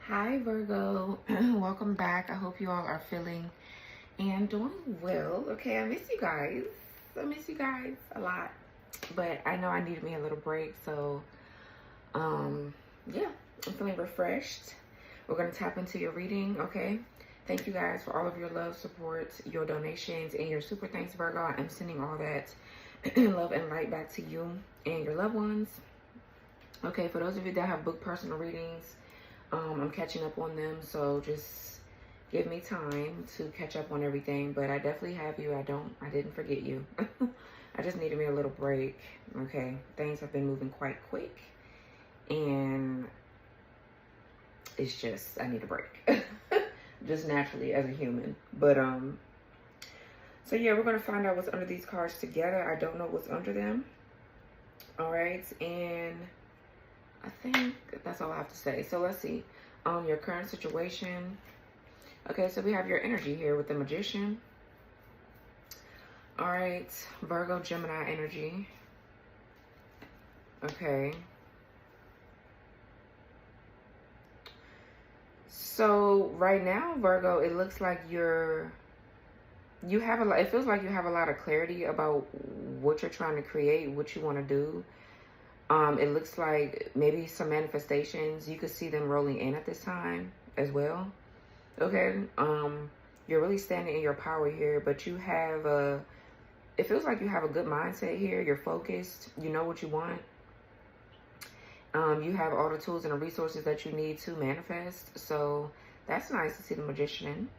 Hi Virgo, welcome back. I hope you all are feeling and doing well. Okay, I miss you guys. I miss you guys a lot, but I know I needed me a little break. So, yeah, I'm feeling refreshed. We're gonna tap into your reading. Okay, thank you guys for all of your love, support, your donations, and your super thanks, Virgo. I am sending all that love and light back to you and your loved ones. Okay, for those of you that have booked personal readings, I'm catching up on them, so just give me time to catch up on everything. But I definitely have you. I didn't forget you. I just needed me a little break. Okay, things have been moving quite quick, and it's just I need a break, just naturally as a human. But so yeah, we're gonna find out what's under these cards together. I don't know what's under them. All right, and I think that's all I have to say. So let's see. Your current situation. Okay, so we have your energy here with the Magician. All right, Virgo, Gemini energy. Okay. So right now, Virgo, it looks like you have a lot, it feels like you have a lot of clarity about what you're trying to create, what you want to do. It looks like maybe some manifestations, you could see them rolling in at this time as well. Okay. You're really standing in your power here, but you have it feels like you have a good mindset here. You're focused. You know what you want. You have all the tools and the resources that you need to manifest. So that's nice to see the Magician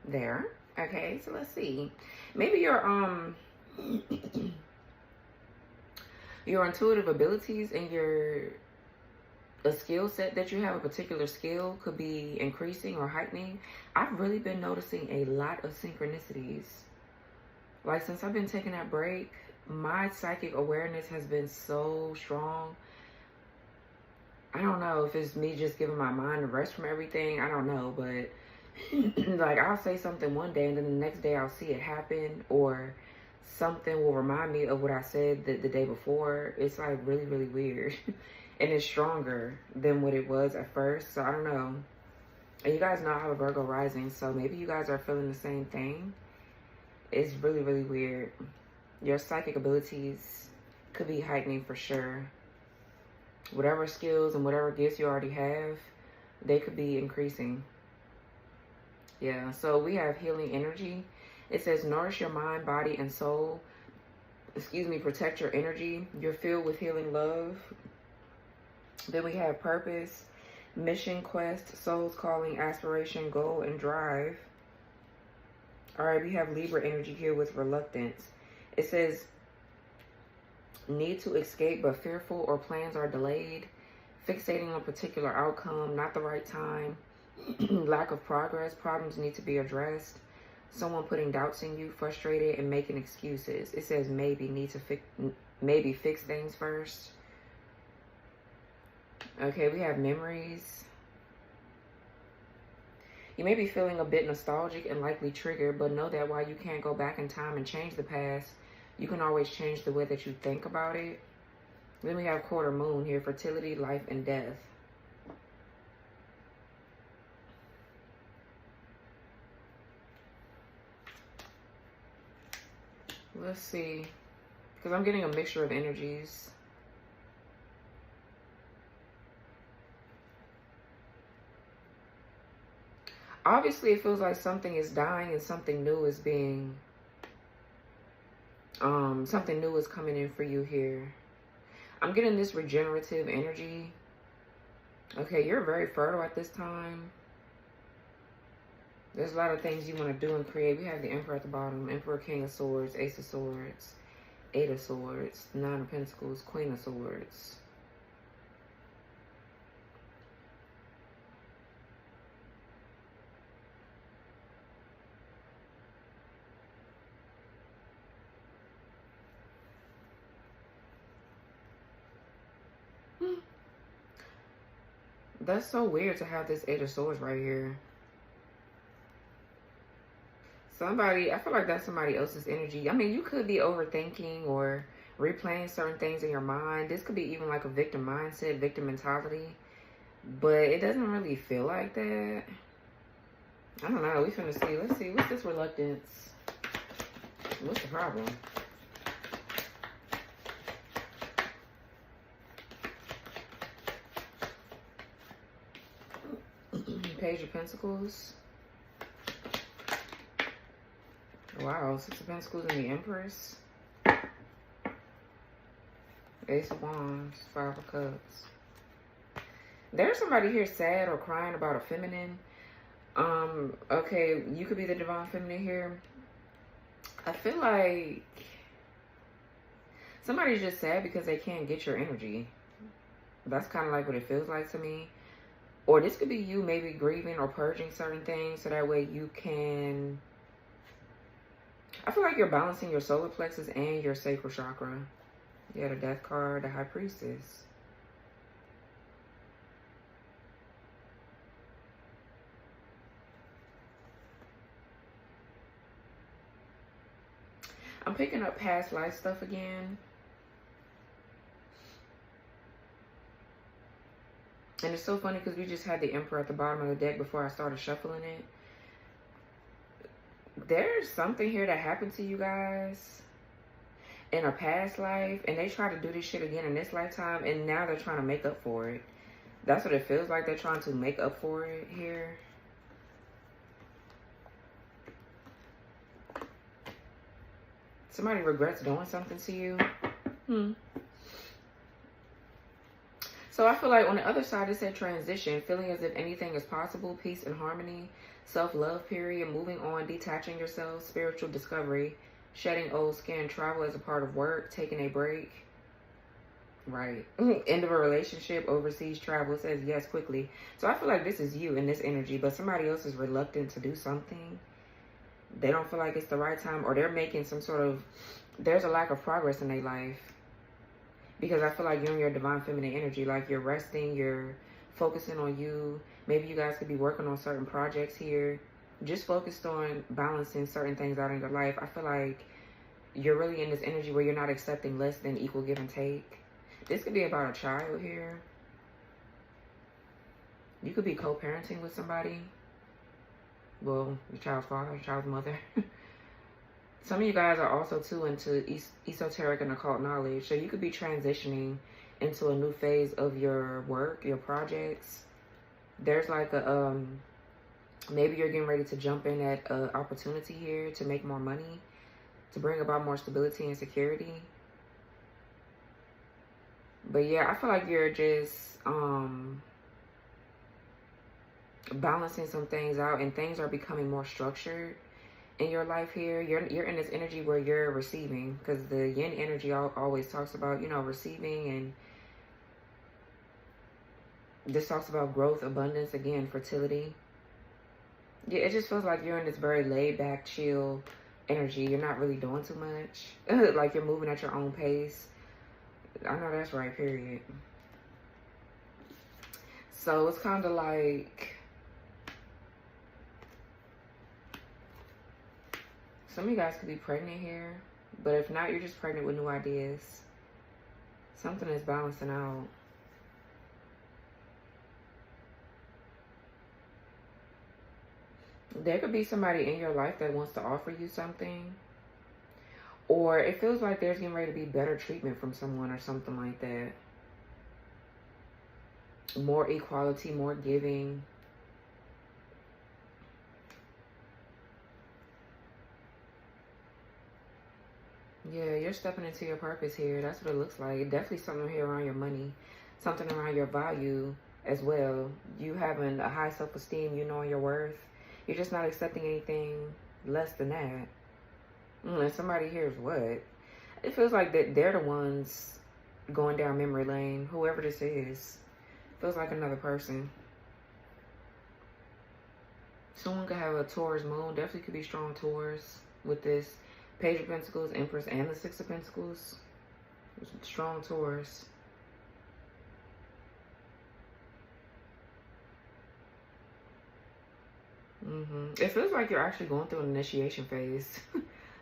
there. Okay, so let's see. Maybe your intuitive abilities and a skill set that you have, a particular skill, could be increasing or heightening. I've really been noticing a lot of synchronicities. Like, since I've been taking that break, my psychic awareness has been so strong. I don't know if it's me just giving my mind a rest from everything. I don't know, but like, I'll say something one day and then the next day I'll see it happen, or something will remind me of what I said the day before. It's like really, really weird. And it's stronger than what it was at first. So I don't know. And you guys know I have a Virgo rising, so maybe you guys are feeling the same thing. It's really, really weird. Your psychic abilities could be heightening for sure. Whatever skills and whatever gifts you already have, they could be increasing. Yeah, so we have healing energy. It says, nourish your mind, body, and soul. Protect your energy. You're filled with healing love. Then we have purpose, mission, quest, soul's calling, aspiration, goal, and drive. All right, we have Libra energy here with reluctance. It says, need to escape but fearful, or plans are delayed. Fixating on a particular outcome, not the right time. Lack of progress, problems need to be addressed. Someone putting doubts in you, frustrated, and making excuses. It says maybe fix things first. Okay, we have memories. You may be feeling a bit nostalgic and likely triggered, but know that while you can't go back in time and change the past, you can always change the way that you think about it. Then we have quarter moon here, fertility, life, and death. Let's see, because I'm getting a mixture of energies. Obviously, it feels like something is dying and something new is something new is coming in for you here. I'm getting this regenerative energy. Okay, you're very fertile at this time. There's a lot of things you want to do and create. We have the Emperor at the bottom. Emperor, King of Swords, Ace of Swords, Eight of Swords, Nine of Pentacles, Queen of Swords. That's so weird to have this Eight of Swords right here. I feel like that's somebody else's energy. I mean, you could be overthinking or replaying certain things in your mind. This could be even like a victim mindset, victim mentality. but it doesn't really feel like that. I don't know. We finna see. Let's see. What's this reluctance? What's the problem? Page of Pentacles. Wow, Six of Pentacles and the Empress. Ace of Wands, Five of Cups. There's somebody here sad or crying about a feminine. Okay, you could be the divine feminine here. I feel like somebody's just sad because they can't get your energy. That's kind of like what it feels like to me. Or this could be you maybe grieving or purging certain things so that way you can... I feel like you're balancing your solar plexus and your sacral chakra. Yeah, the Death card, the High Priestess. I'm picking up past life stuff again. And it's so funny because we just had the Emperor at the bottom of the deck before I started shuffling it. There's something here that happened to you guys in a past life, and they try to do this shit again in this lifetime, and now they're trying to make up for it. That's what it feels like. They're trying to make up for it here. Somebody regrets doing something to you. So I feel like on the other side, it said transition, feeling as if anything is possible, peace and harmony, self-love period, moving on, detaching yourself, spiritual discovery, shedding old skin, travel as a part of work, taking a break. Right. End of a relationship, overseas travel. It says yes quickly. So I feel like this is you in this energy, but somebody else is reluctant to do something. They don't feel like it's the right time, or they're making some sort of, there's a lack of progress in their life. Because I feel like you're in your divine feminine energy, like you're resting, you're focusing on you. Maybe you guys could be working on certain projects here. Just focused on balancing certain things out in your life. I feel like you're really in this energy where you're not accepting less than equal give and take. This could be about a child here. You could be co-parenting with somebody. Well, your child's father, your child's mother. Some of you guys are also too into esoteric and occult knowledge. So you could be transitioning into a new phase of your work, your projects. There's like a, maybe you're getting ready to jump in at an opportunity here to make more money, to bring about more stability and security. But yeah, I feel like you're just balancing some things out, and things are becoming more structured in your life here. You're in this energy where you're receiving, because the yin energy always talks about, you know, receiving, and this talks about growth, abundance, again, fertility. Yeah, it just feels like you're in this very laid back, chill energy. You're not really doing too much. Like you're moving at your own pace. I know that's right, period. So it's kind of like some of you guys could be pregnant here, but if not, you're just pregnant with new ideas. Something is balancing out. There could be somebody in your life that wants to offer you something. Or it feels like there's getting ready to be better treatment from someone or something like that. More equality, more giving. Yeah, you're stepping into your purpose here. That's what it looks like. Definitely something here around your money. Something around your value as well. You having a high self-esteem, you knowing your worth. You're just not accepting anything less than that. And somebody hears what? It feels like that they're the ones going down memory lane. Whoever this is. Feels like another person. Someone could have a Taurus moon. Definitely could be strong Taurus with this Page of Pentacles, Empress, and the Six of Pentacles. Strong Taurus. It feels like you're actually going through an initiation phase.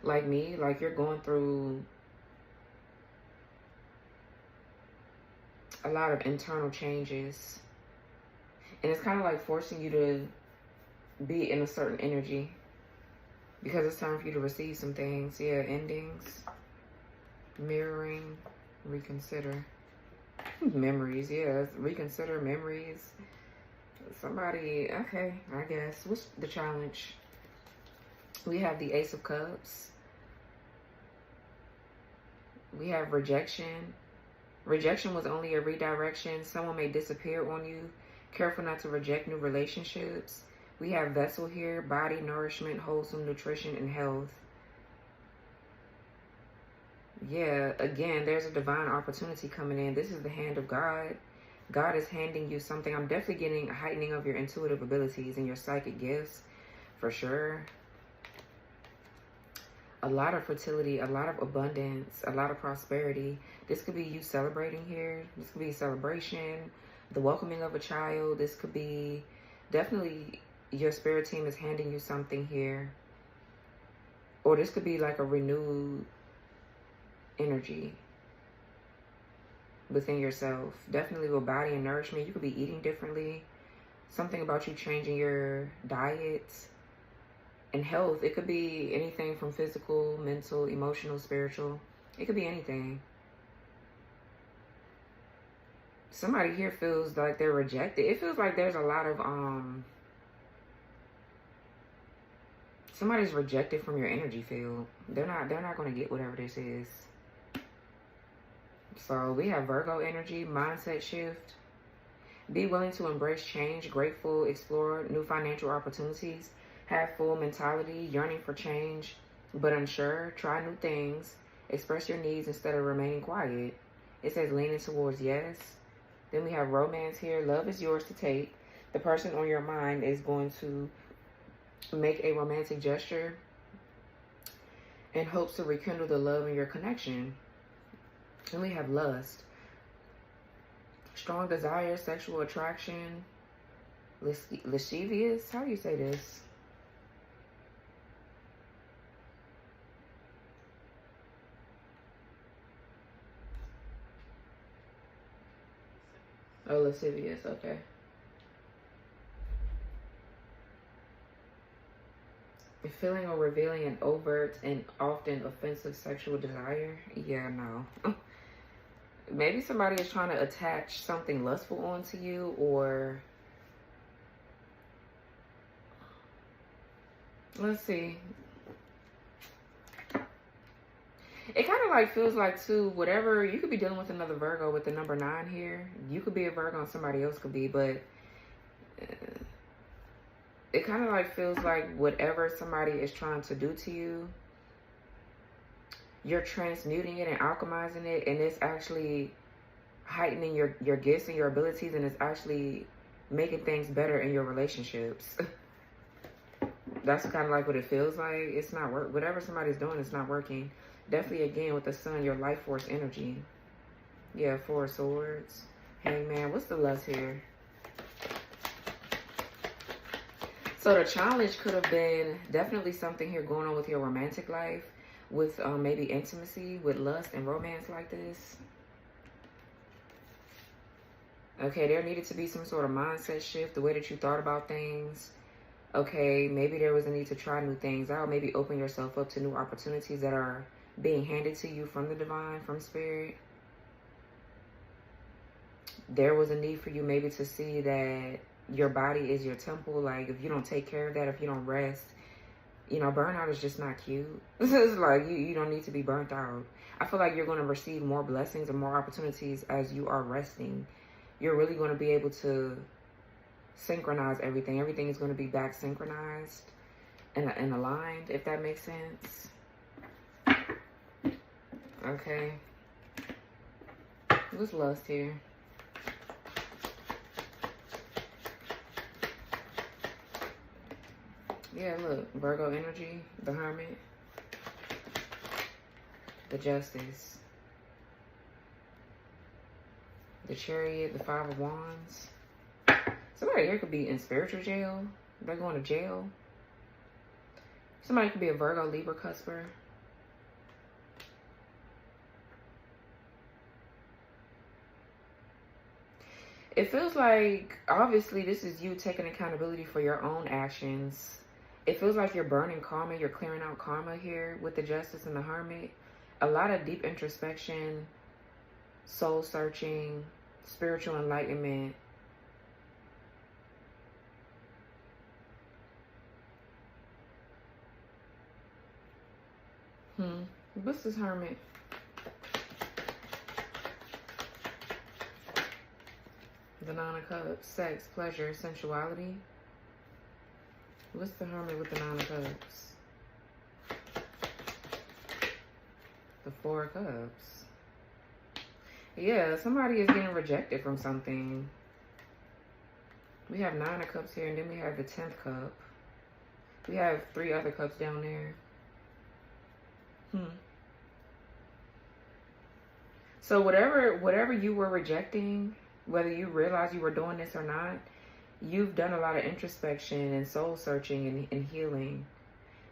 Like me, like you're going through a lot of internal changes. And it's kind of like forcing you to be in a certain energy because it's time for you to receive some things. Yeah, endings, mirroring, reconsider. Memories, yeah, reconsider memories. Somebody, okay, I guess. What's the challenge? We have the Ace of Cups. We have rejection. Rejection was only a redirection. Someone may disappear on you. Careful not to reject new relationships. We have vessel here, body, nourishment, wholesome nutrition, and health. Yeah, again, there's a divine opportunity coming in. This is the hand of God. God is handing you something. I'm definitely getting a heightening of your intuitive abilities and your psychic gifts, for sure. A lot of fertility, a lot of abundance, a lot of prosperity. This could be you celebrating here. This could be a celebration, the welcoming of a child. This could be definitely your spirit team is handing you something here. Or this could be like a renewed energy within yourself. Definitely with body and nourishment. You could be eating differently. Something about you changing your diet. And health, it could be anything from physical, mental, emotional, spiritual. It could be anything. Somebody here feels like they're rejected. It feels like there's a lot of somebody's rejected from your energy field. They're not going to get whatever this is. So we have Virgo energy, mindset shift. Be willing to embrace change, grateful, explore new financial opportunities. Have full mentality, yearning for change, but unsure. Try new things. Express your needs instead of remaining quiet. It says leaning towards yes. Then we have romance here. Love is yours to take. The person on your mind is going to make a romantic gesture in hopes to rekindle the love in your connection. Then we have lust. Strong desire, sexual attraction. Lascivious. How do you say this? Oh, lascivious, okay. Feeling or revealing an overt and often offensive sexual desire. Yeah, no. Maybe somebody is trying to attach something lustful onto you, or let's see. It kind of like feels like too, whatever, you could be dealing with another Virgo with the number 9 here. You could be a Virgo and somebody else could be, but it kind of like feels like whatever somebody is trying to do to you, you're transmuting it and alchemizing it, and it's actually heightening your gifts and your abilities, and it's actually making things better in your relationships. That's kind of like what it feels like. It's not work. Whatever somebody's doing, it's not working. Definitely, again, with the sun, your life force energy. Yeah, 4 of Swords. Hangman. What's the lust here? So the challenge could have been definitely something here going on with your romantic life, with maybe intimacy, with lust and romance like this. Okay, there needed to be some sort of mindset shift, the way that you thought about things. Okay, maybe there was a need to try new things out. Maybe open yourself up to new opportunities that are being handed to you from the divine, from spirit. There was a need for you maybe to see that your body is your temple. Like, if you don't take care of that, if you don't rest, you know, burnout is just not cute. It's like, you don't need to be burnt out. I feel like you're going to receive more blessings and more opportunities as you are resting. You're really going to be able to synchronize everything. Everything is going to be back synchronized and aligned, if that makes sense. Okay. What's lust here? Yeah, look. Virgo energy, the Hermit, the Justice, the Chariot, the 5 of Wands. Somebody here could be in spiritual jail. They're going to jail. Somebody could be a Virgo, Libra, cusper. It feels like, obviously, this is you taking accountability for your own actions. It feels like you're burning karma. You're clearing out karma here with the Justice and the Hermit. A lot of deep introspection, soul searching, spiritual enlightenment. What's this Hermit? The Nine of Cups. Sex, pleasure, sensuality. What's the Hermit with the Nine of Cups? The Four of Cups. Yeah, somebody is getting rejected from something. We have Nine of Cups here, and then we have the 10th cup. We have 3 other cups down there. So whatever you were rejecting, whether you realize you were doing this or not, you've done a lot of introspection and soul searching and healing.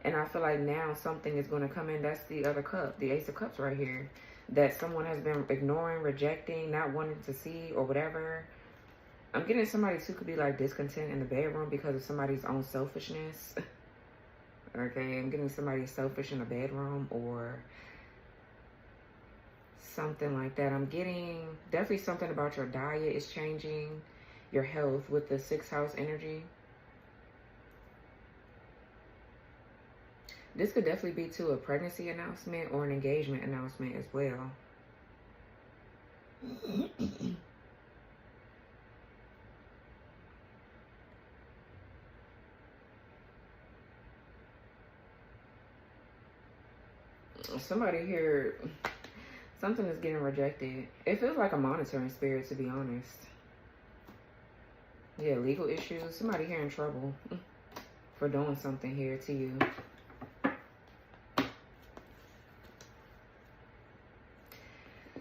And I feel like now something is going to come in. That's the other cup, the Ace of Cups right here, that someone has been ignoring, rejecting, not wanting to see or whatever. I'm getting somebody too could be like discontent in the bedroom because of somebody's own selfishness. Okay, I'm getting somebody selfish in the bedroom or something like that. I'm getting definitely something about your diet is changing, your health with the 6th house energy. This could definitely be to a pregnancy announcement or an engagement announcement as well. Somebody here, something is getting rejected. It feels like a monitoring spirit, to be honest. Yeah, legal issues. Somebody here in trouble for doing something here to you.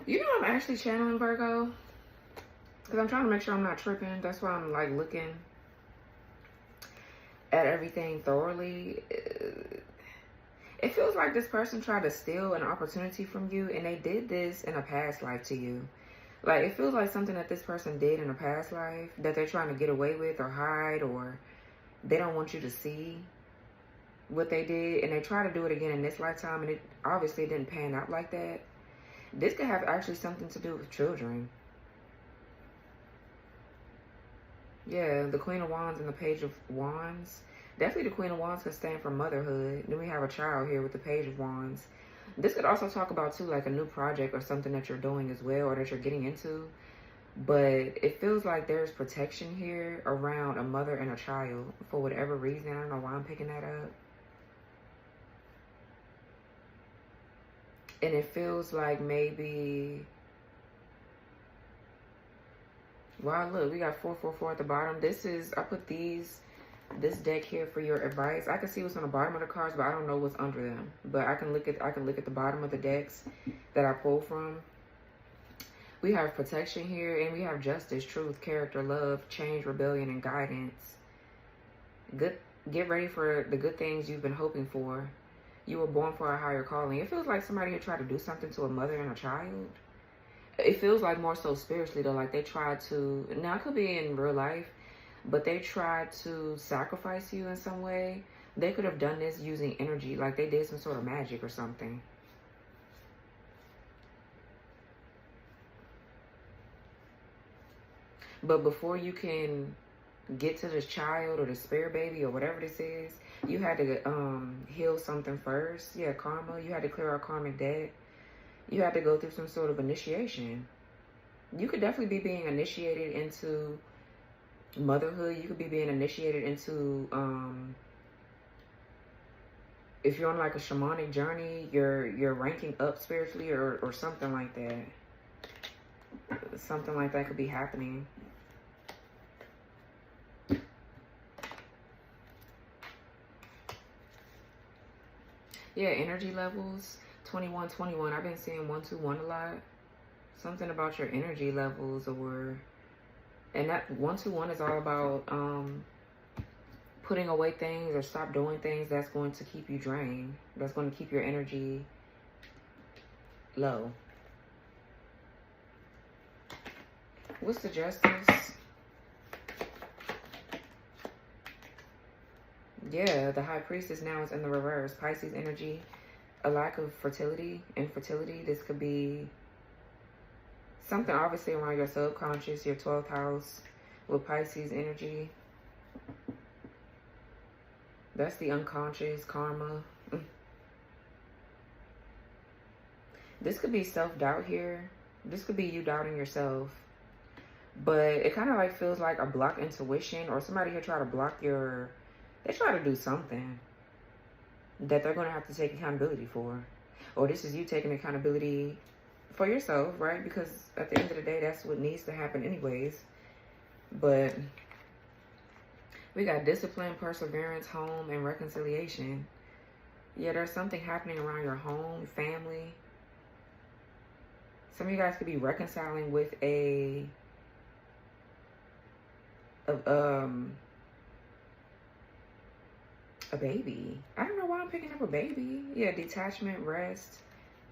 You know, I'm actually channeling Virgo because I'm trying to make sure I'm not tripping. That's why I'm like looking at everything thoroughly. It feels like this person tried to steal an opportunity from you, and they did this in a past life to you. Like, it feels like something that this person did in a past life that they're trying to get away with or hide, or they don't want you to see what they did, and they try to do it again in this lifetime, and it obviously didn't pan out like that. This could have actually something to do with children. Yeah, the Queen of Wands and the Page of Wands. Definitely the Queen of Wands could stand for motherhood. Then we have a child here with the Page of Wands. This could also talk about, too, like a new project or something that you're doing as well or that you're getting into. But it feels like there's protection here around a mother and a child for whatever reason. I don't know why I'm picking that up. And it feels like maybe... Wow, look, we got 444 at the bottom. This is... I put this deck here for your advice. I can see what's on the bottom of the cards, but I don't know what's under them. But I can look at the bottom of the decks that I pulled from. We have protection here, and we have justice, truth, character, love, change, rebellion, and guidance. Get ready for the good things you've been hoping for. You were born for a higher calling. It feels like somebody had tried to do something to a mother and a child. It feels like more so spiritually, though. Like they tried to, now it could be in real life, but they tried to sacrifice you in some way. They could have done this using energy, like they did some sort of magic or something. But before you can get to this child or the spirit baby or whatever this is, you had to heal something first. Yeah, karma. You had to clear out karmic debt. You had to go through some sort of initiation. You could definitely be being initiated into motherhood. You could be being initiated into, if you're on like a shamanic journey, you're ranking up spiritually or something like that. Something like that could be happening. Yeah, energy levels, 2121. I've been seeing 121 a lot. Something about your energy levels, and that 121 is all about putting away things or stop doing things that's going to keep you drained. That's going to keep your energy low. What's the justice? Yeah, the High Priestess now is in the reverse. Pisces energy, a lack of fertility, infertility. This could be something obviously around your subconscious, your 12th house with Pisces energy. That's the unconscious, karma. This could be self-doubt here. This could be you doubting yourself. But it kind of like feels like a blocked intuition, or somebody here try to block your... They try to do something that they're going to have to take accountability for. Or this is you taking accountability for yourself, right? Because at the end of the day, that's what needs to happen anyways. But we got discipline, perseverance, home, and reconciliation. Yeah, there's something happening around your home, family. Some of you guys could be reconciling with a baby. I don't know why I'm picking up a baby. Yeah, detachment, rest,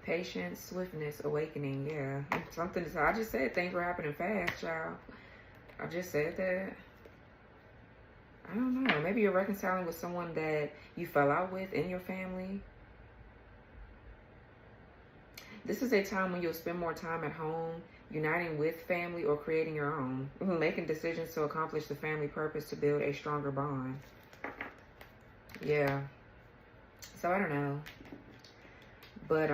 patience, swiftness, awakening. Yeah, something. I just said things were happening fast, child. I just said that. I don't know. Maybe you're reconciling with someone that you fell out with in your family. This is a time when you'll spend more time at home, uniting with family or creating your own. Making decisions to accomplish the family purpose to build a stronger bond. Yeah. So I don't know. But,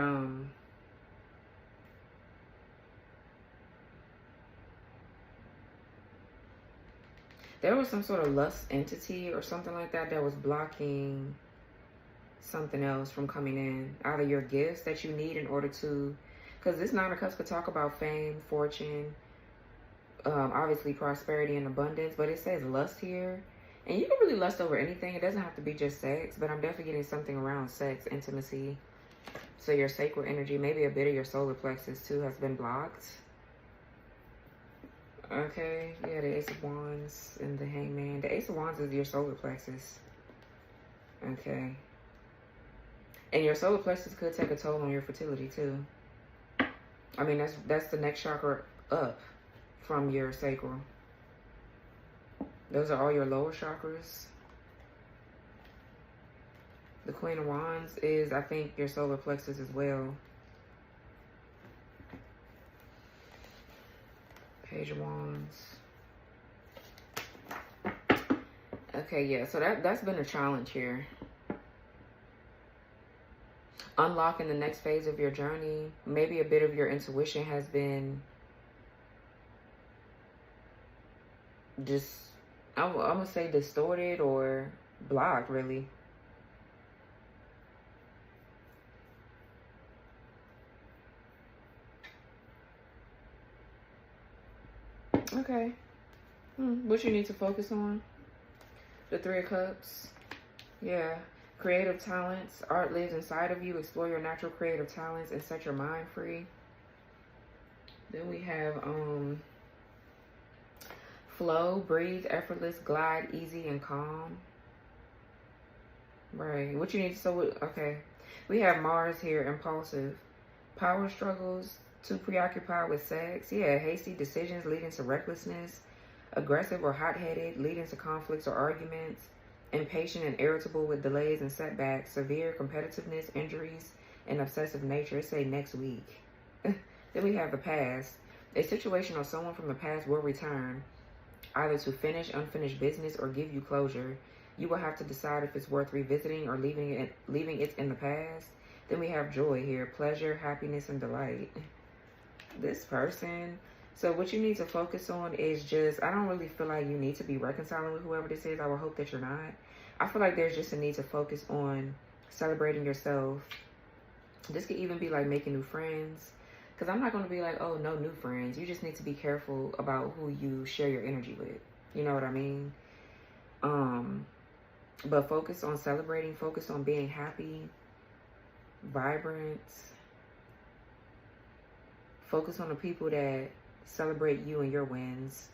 there was some sort of lust entity or something like that that was blocking something else from coming in. Either your gifts that you need in order to... Because this Nine of Cups could talk about fame, fortune, obviously prosperity and abundance. But it says lust here. And you can really lust over anything. It doesn't have to be just sex. But I'm definitely getting something around sex, intimacy. So your sacral energy, maybe a bit of your solar plexus too, has been blocked. Okay, yeah, the Ace of Wands and the Hangman. The Ace of Wands is your solar plexus. Okay. And your solar plexus could take a toll on your fertility too. I mean, that's the next chakra up from your sacral. Those are all your lower chakras. The Queen of Wands is, I think, your solar plexus as well. Page of Wands. Okay, yeah, so that's been a challenge here. Unlocking the next phase of your journey. Maybe a bit of your intuition has been just, I'm going to say distorted or blocked, really. Okay. What you need to focus on? The Three of Cups. Yeah. Creative talents. Art lives inside of you. Explore your natural creative talents and set your mind free. Then we have flow, breathe, effortless, glide, easy, and calm. Right. What you need to... okay. We have Mars here, impulsive. Power struggles. Too preoccupied with sex. Yeah, hasty decisions leading to recklessness. Aggressive or hot-headed, leading to conflicts or arguments. Impatient and irritable with delays and setbacks. Severe competitiveness, injuries, and obsessive nature. It say next week. Then we have the past. A situation or someone from the past will return, either to finish unfinished business or give you closure. You will have to decide if it's worth revisiting or leaving it in the past. Then we have joy here. Pleasure, happiness, and delight. This person. So what you need to focus on is just, I don't really feel like you need to be reconciling with whoever this is. I would hope that you're not. I feel like there's just a need to focus on celebrating yourself. This could even be like making new friends. Because I'm not going to be like, oh, no new friends. You just need to be careful about who you share your energy with. You know what I mean? But focus on celebrating. Focus on being happy, vibrant. Focus on the people that celebrate you and your wins.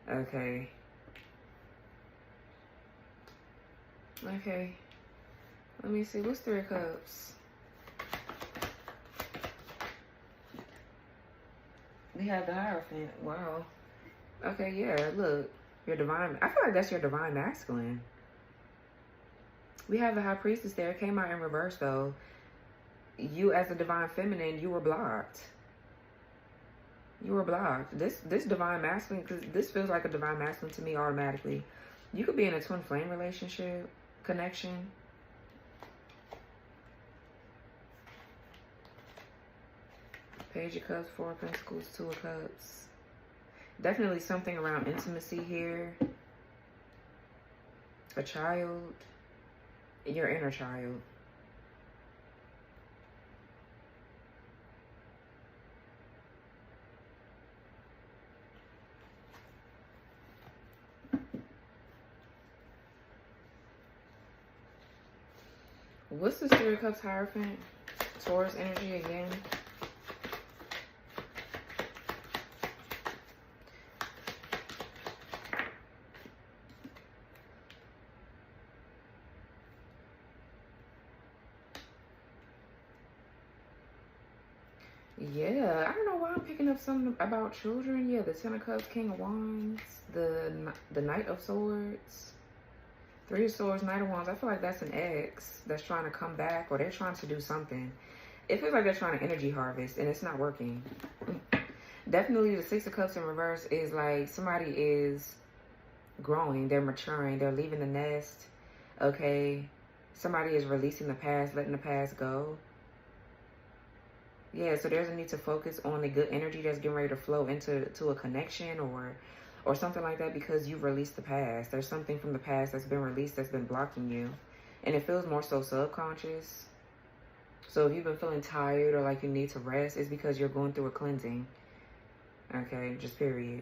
Okay. Okay. Let me see. What's Three of Cups? We have the Hierophant. Wow. Okay, yeah. Look. Your divine... I feel like that's your divine masculine. We have the High Priestess there. It came out in reverse, though. You, as a divine feminine, you were blocked. You were blocked. This divine masculine, because this feels like a divine masculine to me automatically. You could be in a twin flame relationship, connection. Page of Cups, Four of Pentacles, Two of Cups. Definitely something around intimacy here. A child. Your inner child. What's the Three of Cups Hierophant? Taurus energy again. Yeah, I don't know why I'm picking up something about children. Yeah, the Ten of Cups, King of Wands, the Knight of Swords, Three of Swords, Knight of Wands. I feel like that's an ex that's trying to come back, or they're trying to do something. It feels like they're trying to energy harvest, and it's not working. Definitely the Six of Cups in reverse is like somebody is growing, they're maturing, they're leaving the nest, okay? Somebody is releasing the past, letting the past go. Yeah, so there's a need to focus on the good energy that's getting ready to flow into a connection or something like that, because you've released the past. There's something from the past that's been released that's been blocking you. And it feels more so subconscious. So if you've been feeling tired or like you need to rest, it's because you're going through a cleansing. Okay, just period.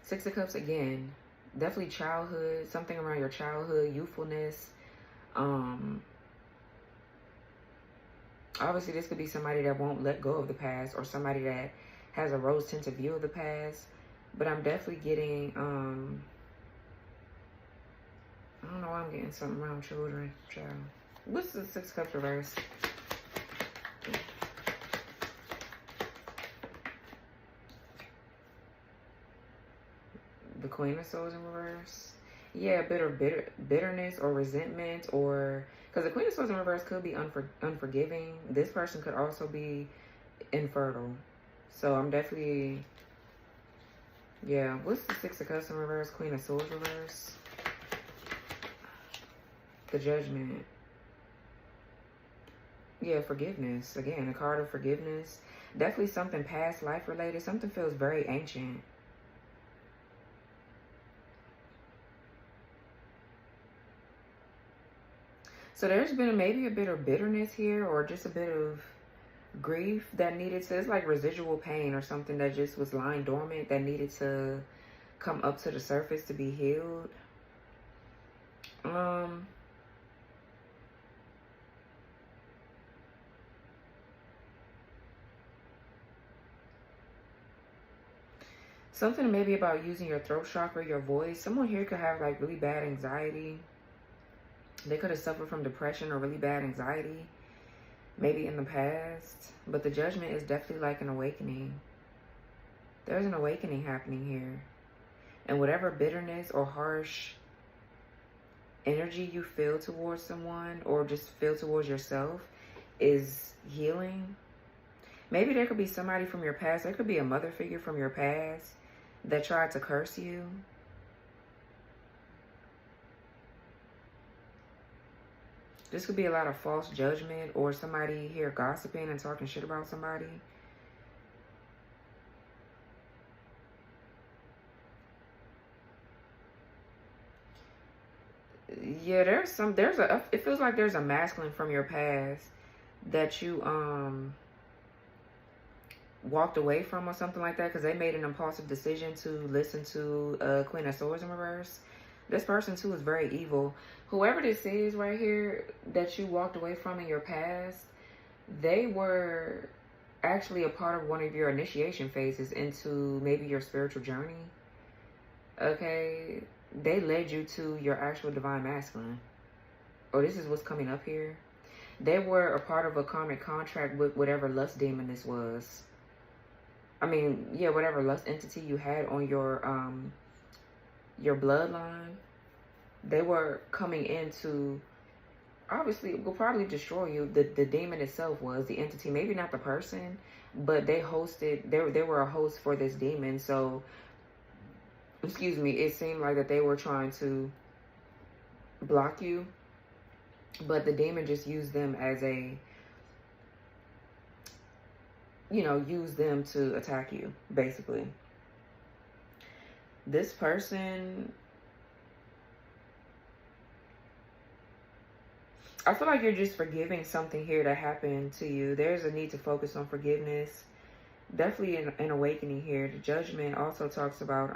Six of Cups again. Definitely childhood, something around your childhood, youthfulness. Obviously, this could be somebody that won't let go of the past, or somebody that has a rose-tinted view of the past. But I'm definitely getting, I don't know why I'm getting something around children. Child. What's the Six of Cups reverse? The Queen of Swords in reverse. Yeah, bitterness or resentment, or because the Queen of Swords in reverse could be unforgiving. This person could also be infertile. So I'm definitely, yeah. What's the Six of Cups in reverse? Queen of Swords reverse. The Judgment. Yeah, forgiveness. Again, a card of forgiveness. Definitely something past life related. Something feels very ancient. So there's been maybe a bit of bitterness here, or just a bit of grief that needed to, it's like residual pain or something that just was lying dormant that needed to come up to the surface to be healed. Something maybe about using your throat chakra, your voice. Someone here could have like really bad anxiety. They could have suffered from depression or really bad anxiety, maybe in the past. But the Judgment is definitely like an awakening. There's an awakening happening here. And whatever bitterness or harsh energy you feel towards someone, or just feel towards yourself, is healing. Maybe there could be somebody from your past. There could be a mother figure from your past that tried to curse you. This could be a lot of false judgment, or somebody here gossiping and talking shit about somebody. Yeah, it feels like there's a masculine from your past that you walked away from, or something like that, because they made an impulsive decision to listen to Queen of Swords in reverse. This person too is very evil. Whoever this is right here that you walked away from in your past, they were actually a part of one of your initiation phases into maybe your spiritual journey. Okay, they led you to your actual divine masculine. Oh, this is what's coming up here. They were a part of a karmic contract with whatever lust demon this was. I mean, yeah, whatever lust entity you had on your bloodline. They were coming in to, obviously, will probably destroy you. The demon itself was the entity, maybe not the person, but they hosted, they were a host for this demon. So, excuse me, it seemed like that they were trying to block you, but the demon just used them as a, you know, use them to attack you, basically. This person, I feel like you're just forgiving something here that happened to you. There's a need to focus on forgiveness. Definitely an awakening here. The Judgment also talks about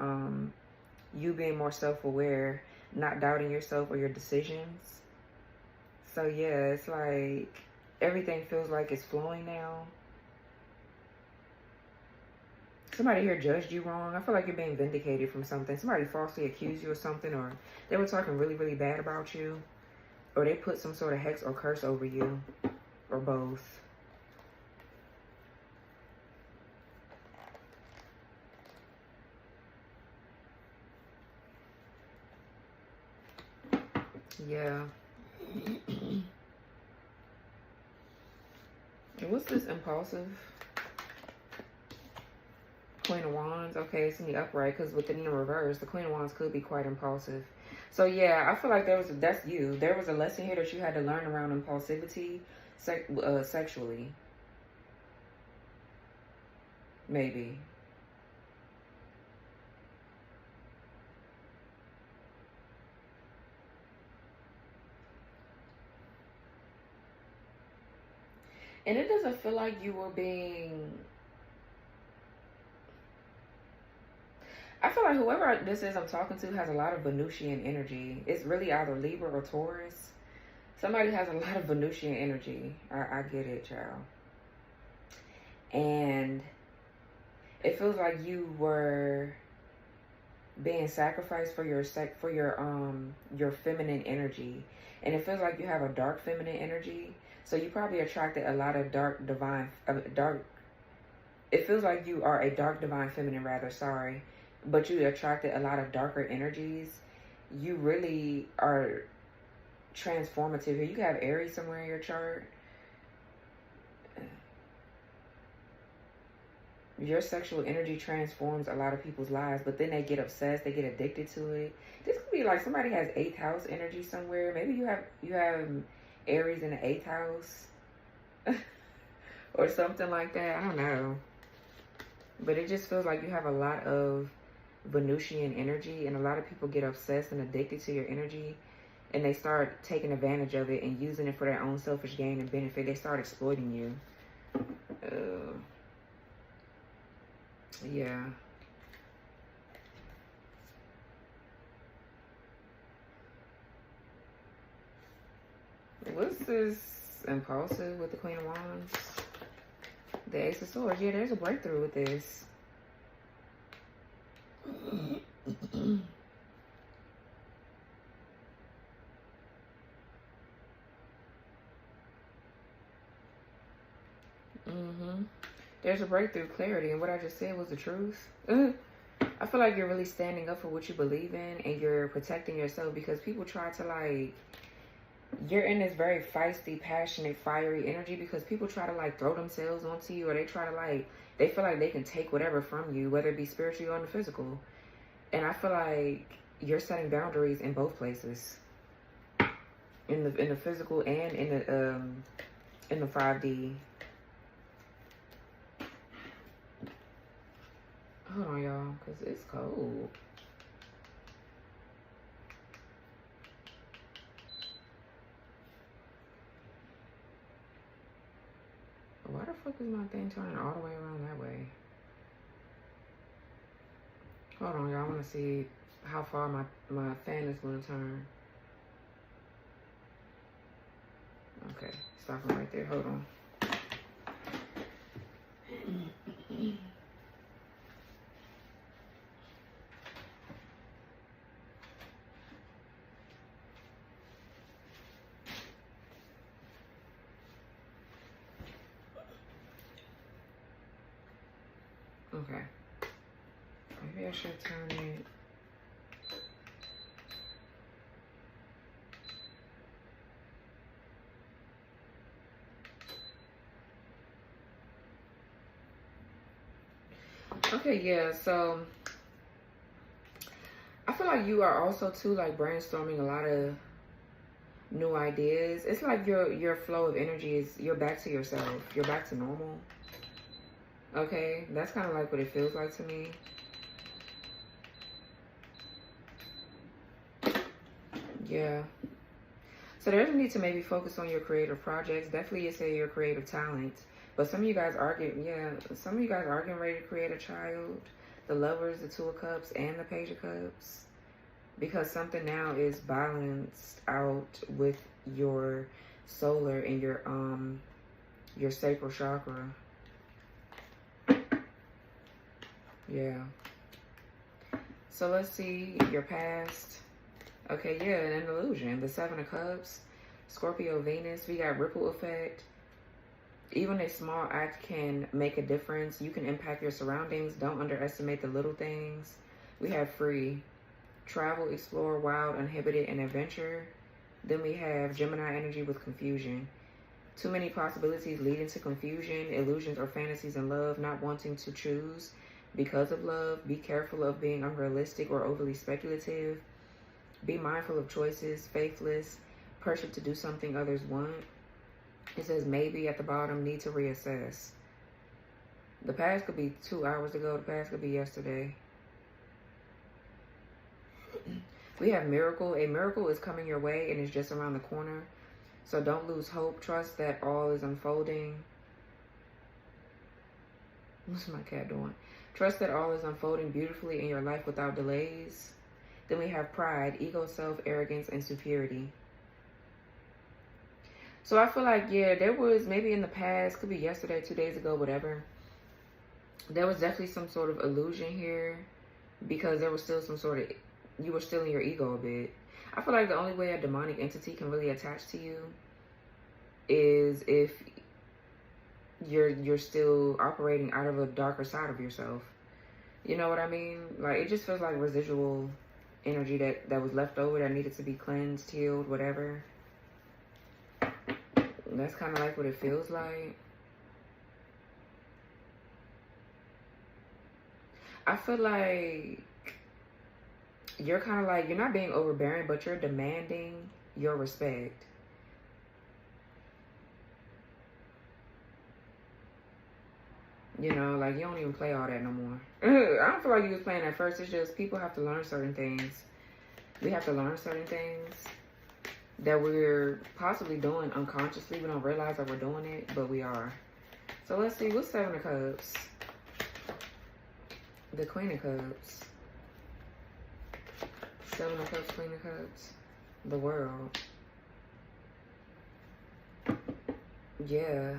you being more self-aware, not doubting yourself or your decisions. So yeah, it's like everything feels like it's flowing now. Somebody here judged you wrong. I feel like you're being vindicated from something. Somebody falsely accused you of something, or they were talking really, really bad about you, or they put some sort of hex or curse over you, or both. Yeah. And what's this impulsive? Queen of Wands. Okay, it's in the upright, because within the reverse, the Queen of Wands could be quite impulsive. So yeah, I feel like that's you. There was a lesson here that you had to learn around impulsivity sexually. Maybe. And it doesn't feel like you were being... I feel like whoever this is I'm talking to has a lot of Venusian energy. It's really either Libra or Taurus. Somebody has a lot of Venusian energy. I get it, child. And it feels like you were being sacrificed for your feminine energy. And it feels like you have a dark feminine energy. So you probably attracted a lot of dark divine, it feels like you are a dark divine feminine, rather, sorry. But you attracted a lot of darker energies. You really are transformative here. You have Aries somewhere in your chart. Your sexual energy transforms a lot of people's lives, but then they get obsessed, they get addicted to it. This could be like somebody has 8th house energy somewhere. Maybe you have Aries in the 8th house or something like that. I don't know. But it just feels like you have a lot of Venusian energy, and a lot of people get obsessed and addicted to your energy, and they start taking advantage of it and using it for their own selfish gain and benefit. They start exploiting you. Yeah. What's this impulsive with the Queen of Wands? The Ace of Swords. Yeah, there's a breakthrough with this. There's a breakthrough, clarity, and what I just said was the truth. I feel like you're really standing up for what you believe in, and you're protecting yourself, because people try to, like, you're in this very feisty, passionate, fiery energy, because people try to, like, throw themselves onto you, or they try to, like, they feel like they can take whatever from you, whether it be spiritual or in the physical. And I feel like you're setting boundaries in both places, in the physical and in the 5D. Hold on, y'all, because it's cold. Why the fuck is my thing turning all the way around that way? Hold on, y'all. I want to see how far my fan is going to turn. Okay, stopping right there. Hold on. Okay. Maybe I should turn it. Okay, yeah, so I feel like you are also too like brainstorming a lot of new ideas. It's like your flow of energy is, you're back to yourself. You're back to normal. Okay, that's kind of like what it feels like to me. Yeah. So there's a need to maybe focus on your creative projects. Definitely you say your creative talent. But some of you guys are getting, yeah, some of you guys are getting ready to create a child. The Lovers, the Two of Cups, and the Page of Cups. Because something now is balanced out with your solar and your sacral chakra. Yeah. So let's see your past. Okay, yeah, an illusion. The Seven of Cups, Scorpio, Venus. We got ripple effect. Even a small act can make a difference. You can impact your surroundings. Don't underestimate the little things. We have free. Travel, explore, wild, uninhibited, and adventure. Then we have Gemini energy with confusion. Too many possibilities leading to confusion, illusions or fantasies in love, not wanting to choose because of love. Be careful of being unrealistic or overly speculative. Be mindful of choices, faithless, pressure to do something others want. It says maybe at the bottom, need to reassess. The past could be 2 hours ago. The past could be yesterday. We have miracle. A miracle is coming your way and is just around the corner. So don't lose hope. Trust that all is unfolding. What's my cat doing? Trust that all is unfolding beautifully in your life without delays. Then we have pride, ego, self, arrogance, and superiority. So I feel like, yeah, there was maybe in the past, could be yesterday, 2 days ago, whatever. There was definitely some sort of illusion here because there was still some sort of, you were still in your ego a bit. I feel like the only way a demonic entity can really attach to you is if you're still operating out of a darker side of yourself. You know what I mean? Like, it just feels like residual energy that was left over that needed to be cleansed, healed, whatever. That's kind of like what it feels like. I feel like you're kind of like, you're not being overbearing, but you're demanding your respect. You know, like, you don't even play all that no more. I don't feel like you was playing at first. It's just people have to learn certain things. We have to learn certain things that we're possibly doing unconsciously. We don't realize that we're doing it, but we are. So let's see, what's Seven of Cups? The Queen of Cups. Seven of Cups, Queen of Cups. The World. Yeah.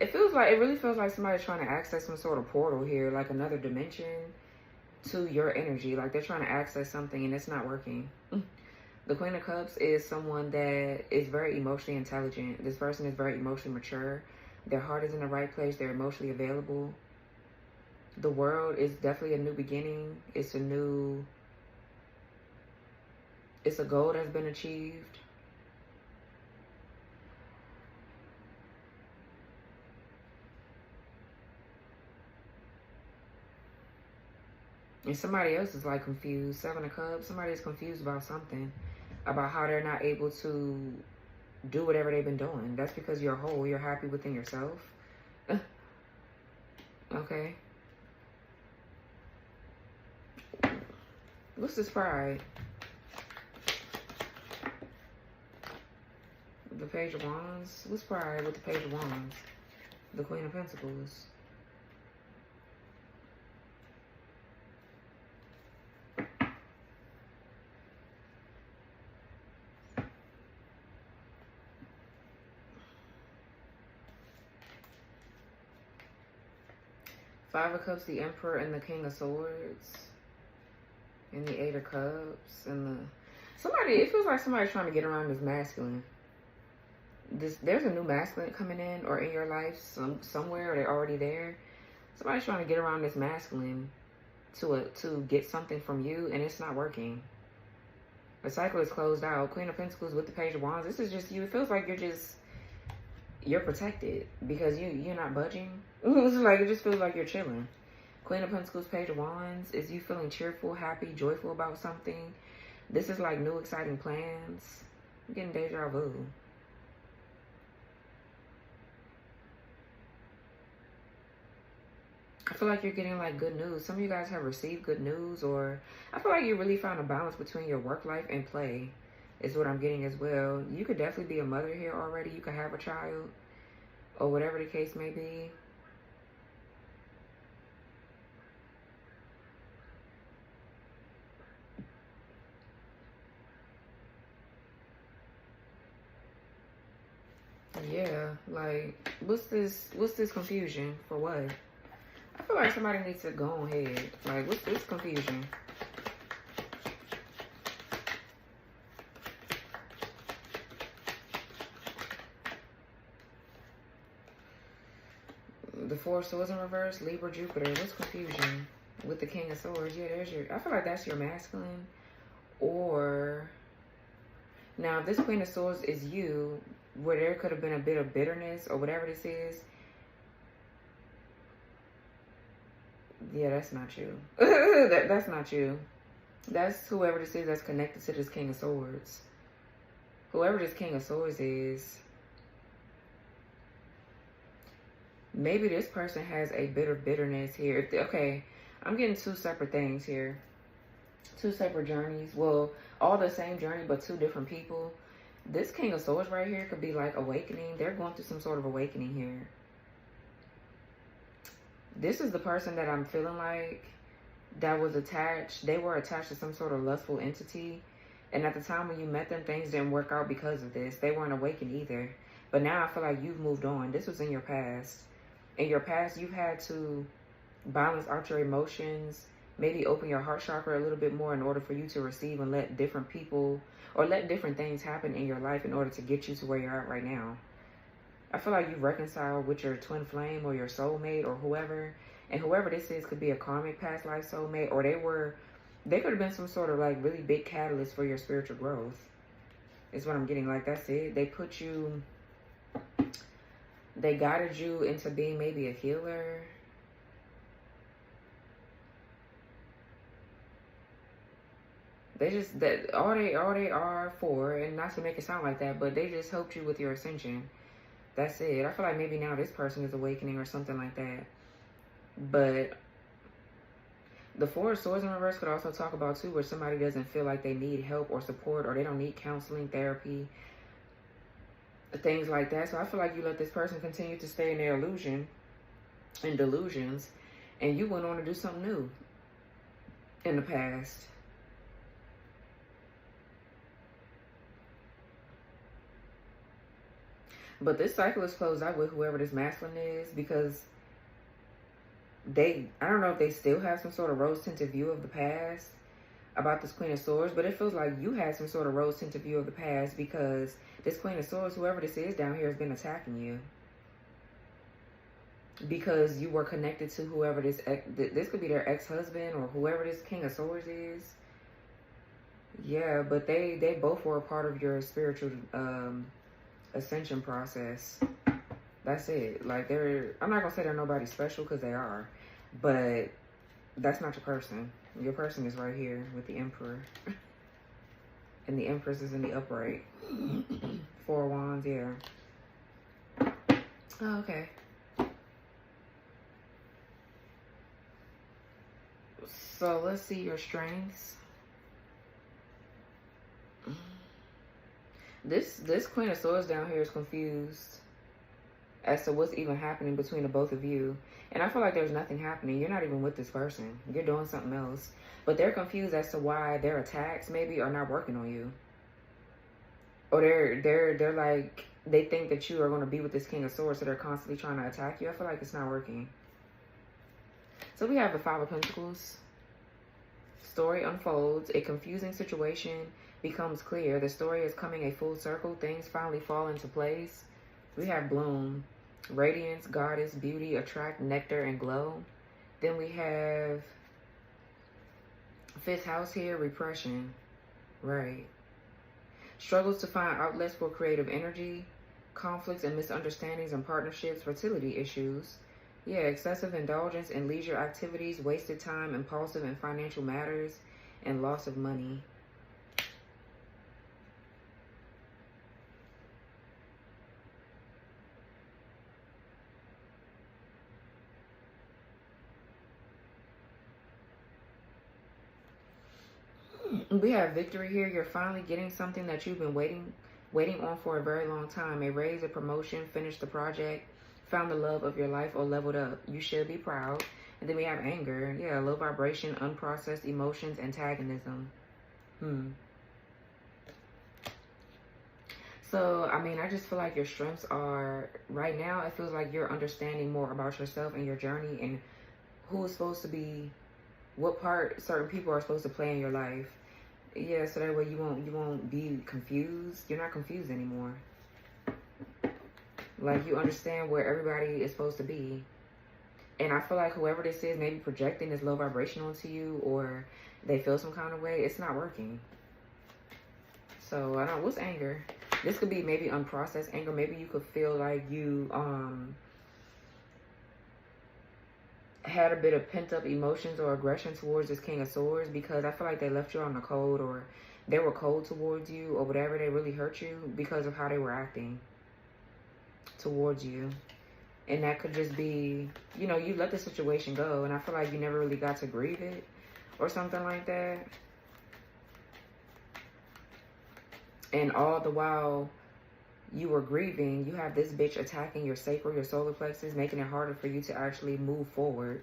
It really feels like somebody's trying to access some sort of portal here, like another dimension to your energy. Like they're trying to access something and it's not working. The Queen of Cups is someone that is very emotionally intelligent. This person is very emotionally mature. Their heart is in the right place. They're emotionally available. The World is definitely a new beginning. It's a goal that's been achieved. And somebody else is like confused. Seven of Cups. Somebody is confused about something. About how they're not able to do whatever they've been doing. That's because you're whole. You're happy within yourself. Okay. What's this pride? The Page of Wands. What's pride with the Page of Wands? The Queen of Pentacles. Five of Cups, the Emperor, and the King of Swords. And the Eight of Cups. And it feels like somebody's trying to get around this masculine. There's a new masculine coming in or in your life somewhere, or they're already there. Somebody's trying to get around this masculine to get something from you, and it's not working. The cycle is closed out. Queen of Pentacles with the Page of Wands. This is just you. It feels like you're protected because you're not budging. It's like, it just feels like you're chilling. Queen of Pentacles, Page of Wands is you feeling cheerful, happy, joyful about something. This is like new exciting plans. I'm getting deja vu. I feel like you're getting like good news. Some of you guys have received good news, or I feel like you really found a balance between your work life and play is what I'm getting as well. You could definitely be a mother here already. You could have a child or whatever the case may be. Yeah, like what's this confusion for what? I feel like somebody needs to go ahead. Like, what's this confusion? The Four of Swords in reverse, Libra, Jupiter. What's confusion? With the King of Swords. Yeah, there's your... I feel like that's your masculine. Or... Now, if this Queen of Swords is you, where there could have been a bit of bitterness or whatever this is... Yeah, that's not you. That's not you. That's whoever this is that's connected to this King of Swords. Whoever this King of Swords is, maybe this person has a bit of bitterness here. Okay, I'm getting two separate things here. Two separate journeys. Well, all the same journey, but two different people. This King of Swords right here could be like awakening. They're going through some sort of awakening here. This is the person that I'm feeling like that was attached. They were attached to some sort of lustful entity. And at the time when you met them, things didn't work out because of this. They weren't awakened either. But now I feel like you've moved on. This was in your past. In your past, you've had to balance out your emotions. Maybe open your heart chakra a little bit more in order for you to receive and let different people or let different things happen in your life in order to get you to where you're at right now. I feel like you've reconciled with your twin flame or your soulmate or whoever. And whoever this is could be a karmic past life soulmate, or they could have been some sort of like really big catalyst for your spiritual growth. Is what I'm getting. Like, that's it. They guided you into being maybe a healer. They just, that all they are for, and not to make it sound like that, but they just helped you with your ascension. That's it. I feel like maybe now this person is awakening or something like that. But the Four of Swords in reverse could also talk about too where somebody doesn't feel like they need help or support, or they don't need counseling, therapy, things like that. So I feel like you let this person continue to stay in their illusion and delusions, and you went on to do something new in the past. But this cycle is closed out with whoever this masculine is, because I don't know if they still have some sort of rose-tinted view of the past about this Queen of Swords, but it feels like you had some sort of rose-tinted view of the past, because this Queen of Swords, whoever this is down here, has been attacking you. Because you were connected to whoever this could be their ex-husband or whoever this King of Swords is. Yeah, but they both were a part of your spiritual ascension process. That's it. Like, I'm not gonna say they're nobody special, because they are, but that's not your person. Your person is right here with the Emperor. And the Empress is in the upright. Four of Wands, yeah. Oh, okay. So let's see your strengths. This Queen of Swords down here is confused as to what's even happening between the both of you. And I feel like there's nothing happening. You're not even with this person. You're doing something else. But they're confused as to why their attacks maybe are not working on you. Or they're like, they think that you are going to be with this King of Swords, so they're constantly trying to attack you. I feel like it's not working. So we have the Five of Pentacles. Story unfolds. A confusing situation becomes clear. The story is coming a full circle. Things finally fall into place. We have Bloom. Radiance, Goddess, Beauty, Attract, Nectar, and Glow. Then we have Fifth House here, Repression. Right. Struggles to find outlets for creative energy. Conflicts and misunderstandings in partnerships. Fertility issues. Yeah, excessive indulgence in leisure activities, wasted time, impulsive and financial matters, and loss of money. We have victory here. You're finally getting something that you've been waiting on for a very long time. A raise, a promotion, finished the project, found the love of your life, or leveled up. You should be proud. And then we have anger. Yeah, low vibration, unprocessed emotions, antagonism. So, I mean, I just feel like your strengths are, right now, it feels like you're understanding more about yourself and your journey and who is supposed to be, what part certain people are supposed to play in your life. Yeah, so that way you won't be confused. You're not confused anymore. Like, you understand where everybody is supposed to be. And I feel like whoever this is, maybe projecting this low vibration onto you, or they feel some kind of way, it's not working. So, I don't know, what's anger? This could be maybe unprocessed anger. Maybe you could feel like you had a bit of pent-up emotions or aggression towards this King of Swords, because I feel like they left you on the cold, or they were cold towards you, or whatever. They really hurt you because of how they were acting towards you. And that could just be, you know, you let the situation go, and I feel like you never really got to grieve it or something like that. And all the while you were grieving, you have this bitch attacking your sacral, your solar plexus, making it harder for you to actually move forward.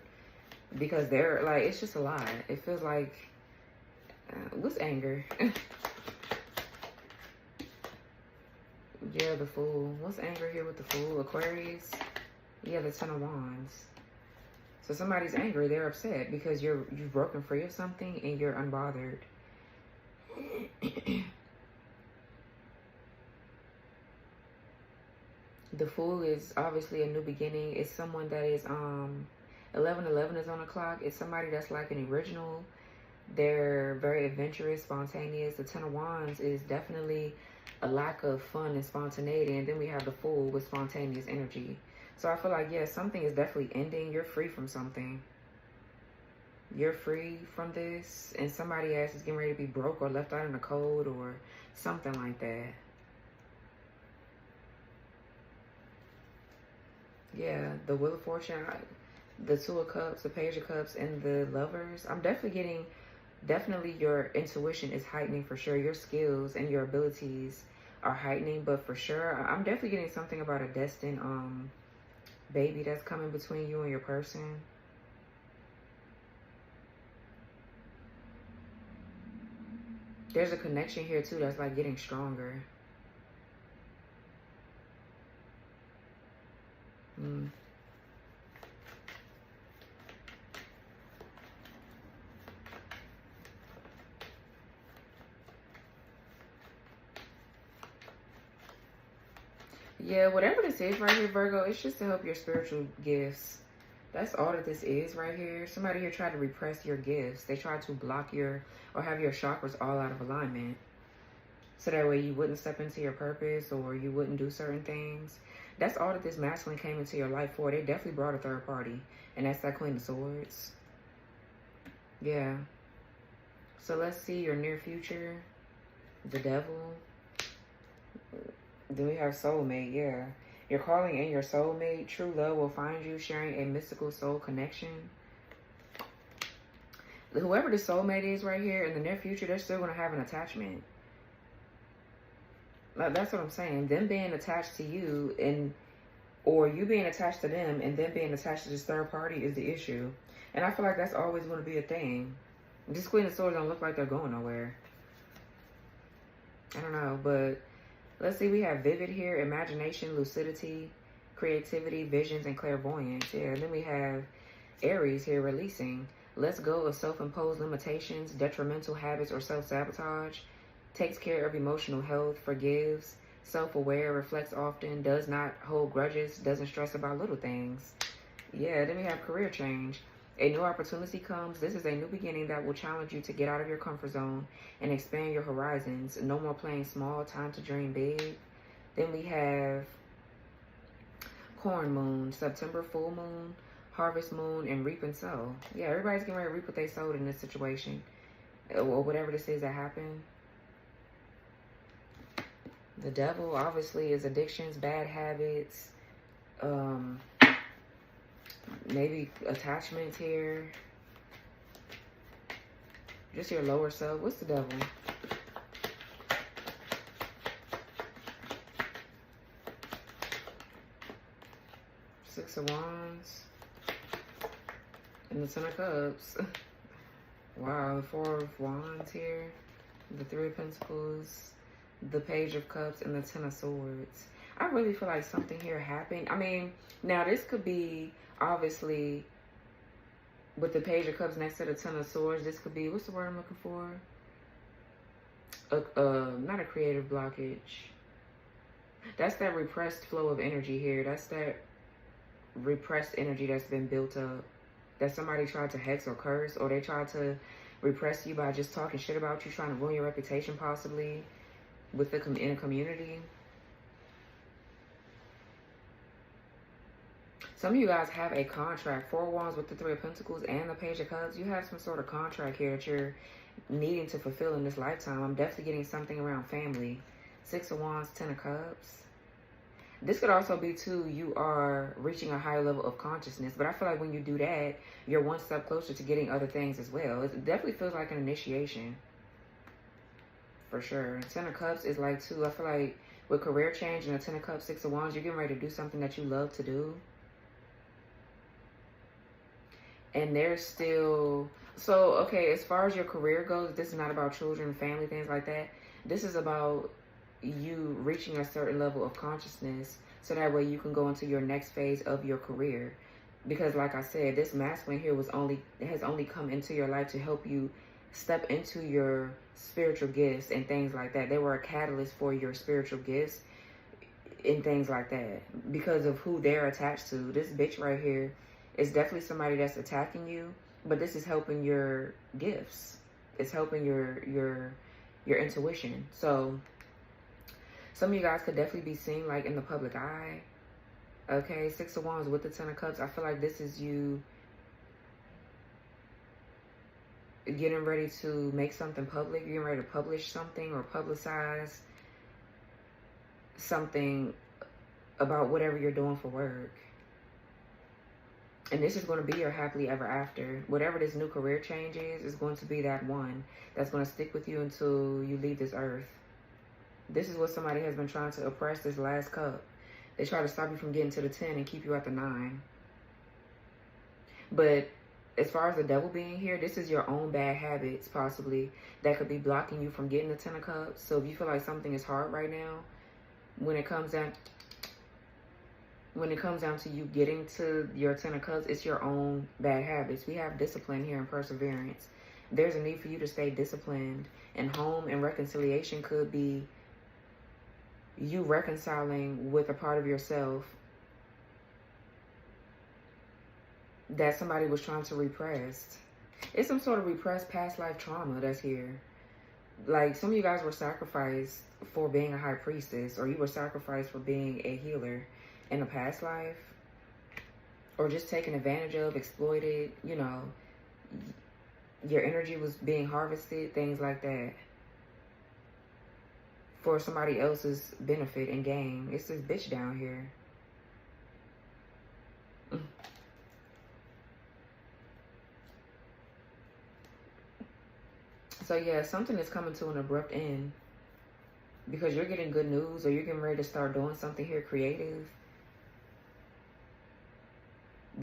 Because they're like, it's just a lot. It feels like, what's anger? Yeah, the Fool. What's anger here with the Fool? Aquarius? Yeah, the Ten of Wands. So somebody's angry, they're upset because you've broken free of something and you're unbothered. The Fool is obviously a new beginning. It's someone that is 1111 is on the clock. It's somebody that's like an original. They're very adventurous, spontaneous. The Ten of Wands is definitely a lack of fun and spontaneity. And then we have the Fool with spontaneous energy. So I feel like, yeah, something is definitely ending. You're free from something. You're free from this. And somebody else is getting ready to be broke or left out in the cold or something like that. Yeah, the Wheel of Fortune, the Two of Cups, the Page of Cups, and the Lovers. I'm definitely getting, definitely your intuition is heightening for sure. Your skills and your abilities are heightening, but for sure, I'm definitely getting something about a destined baby that's coming between you and your person. There's a connection here too that's like getting stronger. Yeah, whatever this is right here, Virgo, it's just to help your spiritual gifts. That's all that this is right here. Somebody here tried to repress your gifts. They tried to block your, or have your chakras all out of alignment. So that way you wouldn't step into your purpose or you wouldn't do certain things. That's all that this masculine came into your life for. They definitely brought a third party. And that's that Queen of Swords. Yeah. So let's see your near future. The Devil. Then we have soulmate, yeah. You're calling in your soulmate. True love will find you, sharing a mystical soul connection. Whoever the soulmate is right here, in the near future, they're still going to have an attachment. Like, that's what I'm saying. Them being attached to you, and or you being attached to them, and them being attached to this third party is the issue. And I feel like that's always going to be a thing. This Queen of Swords don't look like they're going nowhere. I don't know, but let's see, we have vivid here, imagination, lucidity, creativity, visions, and clairvoyance. Yeah, and then we have Aries here, releasing. Let's go of self-imposed limitations, detrimental habits, or self-sabotage. Takes care of emotional health, forgives, self-aware, reflects often, does not hold grudges, doesn't stress about little things. Yeah, then we have career change. A new opportunity comes. This is a new beginning that will challenge you to get out of your comfort zone and expand your horizons. No more playing small, time to dream big. Then we have Corn Moon, September full moon. harvest moon, and reap and sow. Yeah, everybody's getting ready to reap what they sowed in this situation. Or whatever this is that happened. The devil obviously is addictions, bad habits, maybe attachments here. Just your lower self. What's the devil? Six of Wands. And the Ten of Cups. Wow, the Four of Wands here. The Three of Pentacles. The Page of Cups and the Ten of Swords. I really feel like something here happened. I mean, now this could be obviously with the Page of Cups next to the Ten of Swords. This could be, what's the word I'm looking for? Not a creative blockage. That's that repressed flow of energy here. That's that repressed energy that's been built up. That somebody tried to hex or curse, or they tried to repress you by just talking shit about you, trying to ruin your reputation possibly with in a community. Some of you guys have a contract. Four of Wands with the Three of Pentacles and the Page of Cups. You have some sort of contract here that you're needing to fulfill in this lifetime. I'm definitely getting something around family. Six of Wands, Ten of Cups. This could also be, too, you are reaching a higher level of consciousness. But I feel like when you do that, you're one step closer to getting other things as well. It definitely feels like an initiation. For sure. Ten of Cups is like, too, I feel like with career change and a Ten of Cups, Six of Wands, you're getting ready to do something that you love to do. And there's still... So, okay, as far as your career goes, this is not about children, family, things like that. This is about you reaching a certain level of consciousness so that way you can go into your next phase of your career. Because like I said, this masculine here has only come into your life to help you step into your spiritual gifts and things like that. They were a catalyst for your spiritual gifts and things like that because of who they're attached to. This bitch right here is definitely somebody that's attacking you, but this is helping your gifts. It's helping your intuition. So some of you guys could definitely be seen like in the public eye. Okay, Six of Wands with the Ten of Cups. I feel like this is you getting ready to make something public. You're getting ready to publish something or publicize something about whatever you're doing for work. And this is going to be your happily ever after. Whatever this new career change is going to be that one that's going to stick with you until you leave this earth. This is what somebody has been trying to oppress this last cup. They try to stop you from getting to the 10 and keep you at the 9. But as far as the devil being here, this is your own bad habits possibly that could be blocking you from getting the 10 of Cups. So if you feel like something is hard right now, when it comes down to you getting to your 10 of Cups, it's your own bad habits. We have discipline here and perseverance. There's a need for you to stay disciplined. And home and reconciliation could be you reconciling with a part of yourself that somebody was trying to repress. It's some sort of repressed past life trauma that's here. Like some of you guys were sacrificed for being a high priestess, or you were sacrificed for being a healer in a past life, or just taken advantage of, exploited, you know, your energy was being harvested, things like that, for somebody else's benefit and gain. It's this bitch down here. So yeah, something is coming to an abrupt end because you're getting good news, or you're getting ready to start doing something here creative.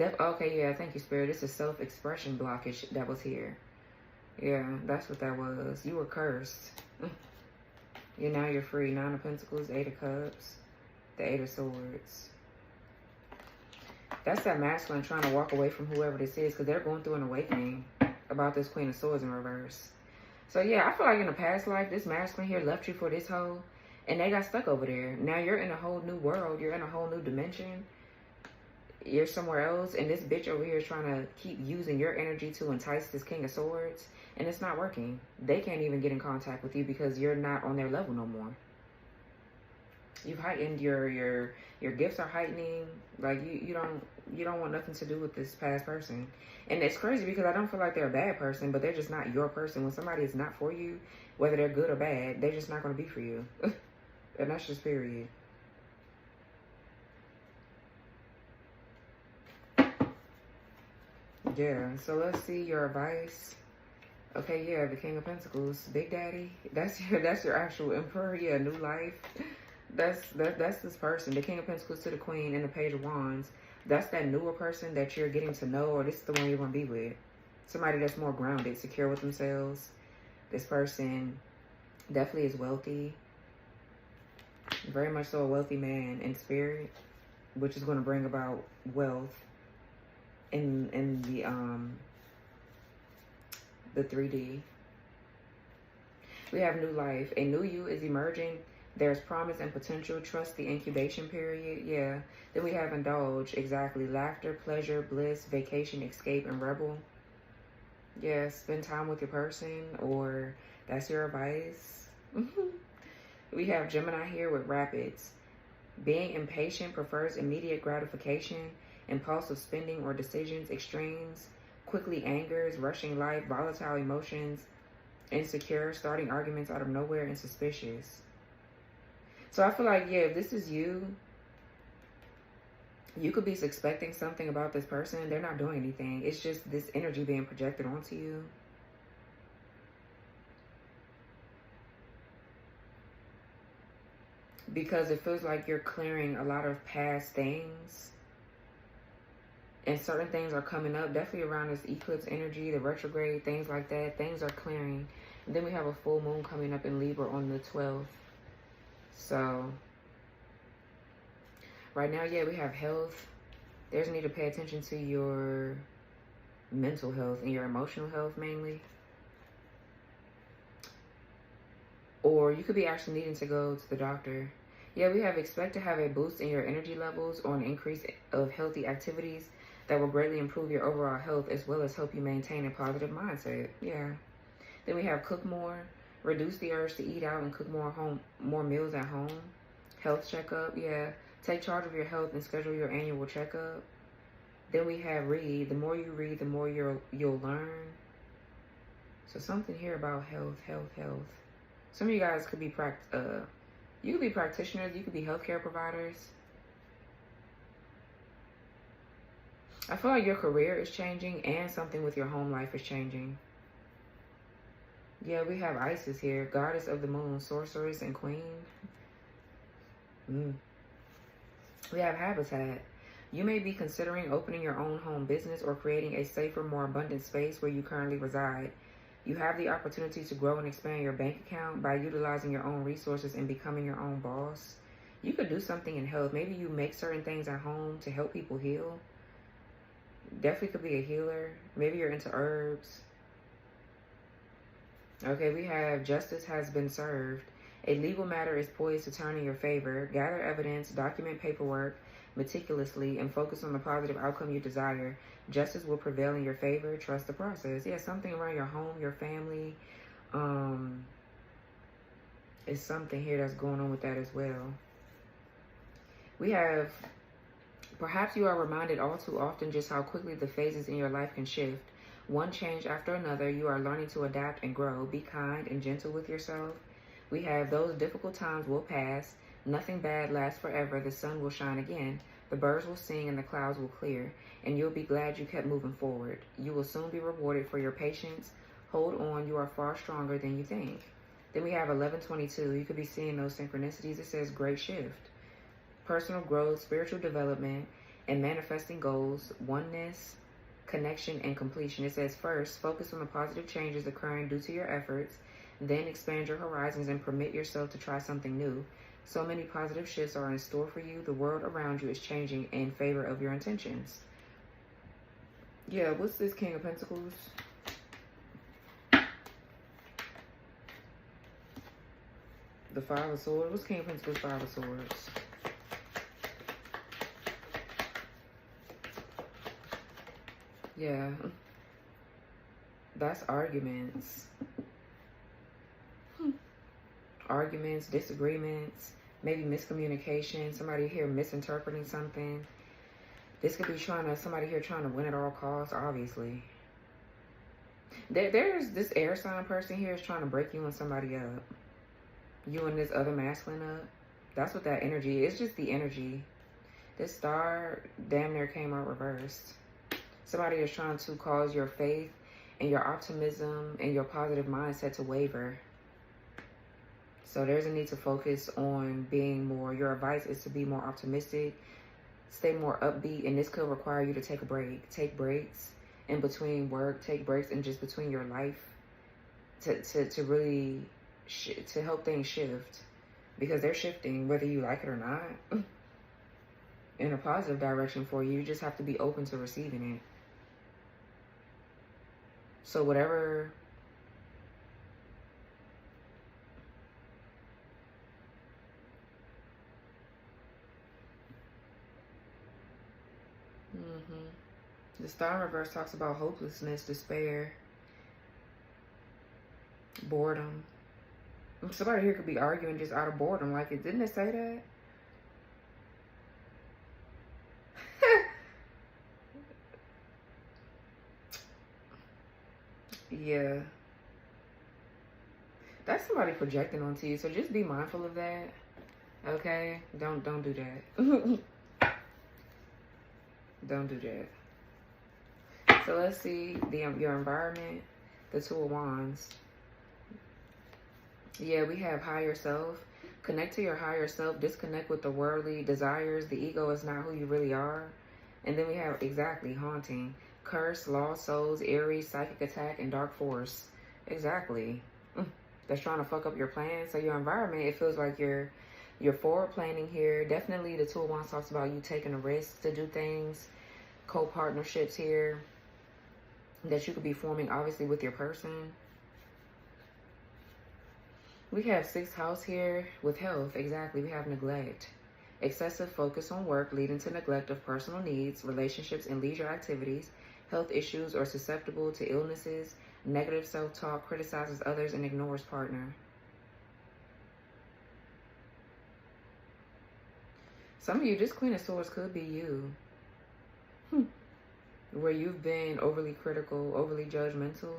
Okay, yeah, thank you, Spirit. It's a self-expression blockage that was here. Yeah, that's what that was. You were cursed. Now you're free. 9 of Pentacles, 8 of Cups, the 8 of Swords. That's that masculine trying to walk away from whoever this is because they're going through an awakening about this Queen of Swords in reverse. So yeah, I feel like in a past life, this masculine here left you for this hoe, and they got stuck over there. Now you're in a whole new world. You're in a whole new dimension. You're somewhere else, and this bitch over here is trying to keep using your energy to entice this King of Swords, and it's not working. They can't even get in contact with you because you're not on their level no more. You've heightened your gifts are heightening. Like you don't want nothing to do with this past person. And it's crazy because I don't feel like they're a bad person, but they're just not your person. When somebody is not for you, whether they're good or bad, they're just not going to be for you. And that's just period. Yeah, so let's see your advice. Okay, yeah, the King of Pentacles, Big Daddy. That's your actual Emperor. Yeah, new life. That's this person, the King of Pentacles to the Queen and the Page of Wands. That's that newer person that you're getting to know, or this is the one you're going to be with. Somebody that's more grounded, secure with themselves. This person definitely is wealthy. Very much so a wealthy man in spirit, which is going to bring about wealth in the 3D. We have new life. A new you is emerging. There's promise and potential. Trust the incubation period. Yeah. Then we have indulge. Exactly. Laughter, pleasure, bliss, vacation, escape, and rebel. Yeah. Spend time with your person, or that's your advice. We have Gemini here with rapids. Being impatient, prefers immediate gratification, impulsive spending or decisions, extremes, quickly angers, rushing life, volatile emotions, insecure, starting arguments out of nowhere, and suspicious. So I feel like, yeah, if this is you, you could be expecting something about this person. They're not doing anything. It's just this energy being projected onto you. Because it feels like you're clearing a lot of past things. And certain things are coming up, definitely around this eclipse energy, the retrograde, things like that. Things are clearing. And then we have a full moon coming up in Libra on the 12th. So, right now, yeah, we have health. There's a need to pay attention to your mental health and your emotional health mainly. Or you could be actually needing to go to the doctor. Yeah, we have expect to have a boost in your energy levels or an increase of healthy activities that will greatly improve your overall health as well as help you maintain a positive mindset. Yeah. Then we have cook more, reduce the urge to eat out and cook more meals at home. Health checkup. Yeah. Take charge of your health and schedule your annual checkup. Then we have read. The more you read, the more you'll learn. So something here about health. Some of you guys could be you could be practitioners, you could be healthcare providers. I feel like your career is changing and something with your home life is changing. Yeah, we have Isis here, goddess of the moon, sorceress and queen. We have habitat. You may be considering opening your own home business or creating a safer, more abundant space where you currently reside. You have the opportunity to grow and expand your bank account by utilizing your own resources and becoming your own boss. You could do something in health. Maybe you make certain things at home to help people heal. Definitely could be a healer. Maybe you're into herbs. Okay, we have justice has been served. A legal matter is poised to turn in your favor. Gather evidence, document paperwork meticulously, and focus on the positive outcome you desire. Justice will prevail in your favor. Trust the process. Yeah, something around your home, your family. Is something here that's going on with that as well. We have, perhaps you are reminded all too often just how quickly the phases in your life can shift. One change after another, you are learning to adapt and grow. Be kind and gentle with yourself. We have those difficult times will pass. Nothing bad lasts forever. The sun will shine again. The birds will sing and the clouds will clear. And you'll be glad you kept moving forward. You will soon be rewarded for your patience. Hold on. You are far stronger than you think. Then we have 1122. You could be seeing those synchronicities. It says great shift. Personal growth, spiritual development, and manifesting goals, oneness, connection, and completion. It says first, focus on the positive changes occurring due to your efforts. Then expand your horizons and permit yourself to try something new. So many positive shifts are in store for you. The world around you is changing in favor of your intentions. Yeah, what's this King of Pentacles? The Five of Swords. What's King of Pentacles, Five of Swords? Yeah. That's arguments. Arguments, disagreements, maybe miscommunication, somebody here misinterpreting something. This could be somebody here trying to win at all costs, obviously. There's this air sign person here is trying to break you and somebody up. You and this other masculine up. That's what that energy is. It's just the energy. This star damn near came out reversed. Somebody is trying to cause your faith and your optimism and your positive mindset to waver. So there's a need to focus on being more, your advice is to be more optimistic, stay more upbeat, and this could require you to take a break. Take breaks in between work, take breaks in just between your life to really, to help things shift. Because they're shifting, whether you like it or not, in a positive direction for you. You just have to be open to receiving it. So whatever the star in reverse talks about hopelessness, despair, boredom. Somebody here could be arguing just out of boredom. Like, didn't it say that? Yeah. That's somebody projecting onto you. So just be mindful of that. Okay? Don't do that. Don't do that. So let's see your environment. The Two of Wands. Yeah, we have higher self. Connect to your higher self. Disconnect with the worldly desires. The ego is not who you really are. And then we have, exactly, haunting. Curse, lost souls, Aries, psychic attack, and dark force. Exactly. That's trying to fuck up your plans. So your environment, it feels like you're forward planning here. Definitely the Two of Wands talks about you taking a risk to do things. Co-partnerships here that you could be forming, obviously, with your person. We have 6th house here with health. Exactly. We have neglect. Excessive focus on work leading to neglect of personal needs, relationships, and leisure activities. Health issues or susceptible to illnesses. Negative self-talk, criticizes others, and ignores partner. Some of you, this Queen of Swords could be you. Where you've been overly critical, overly judgmental.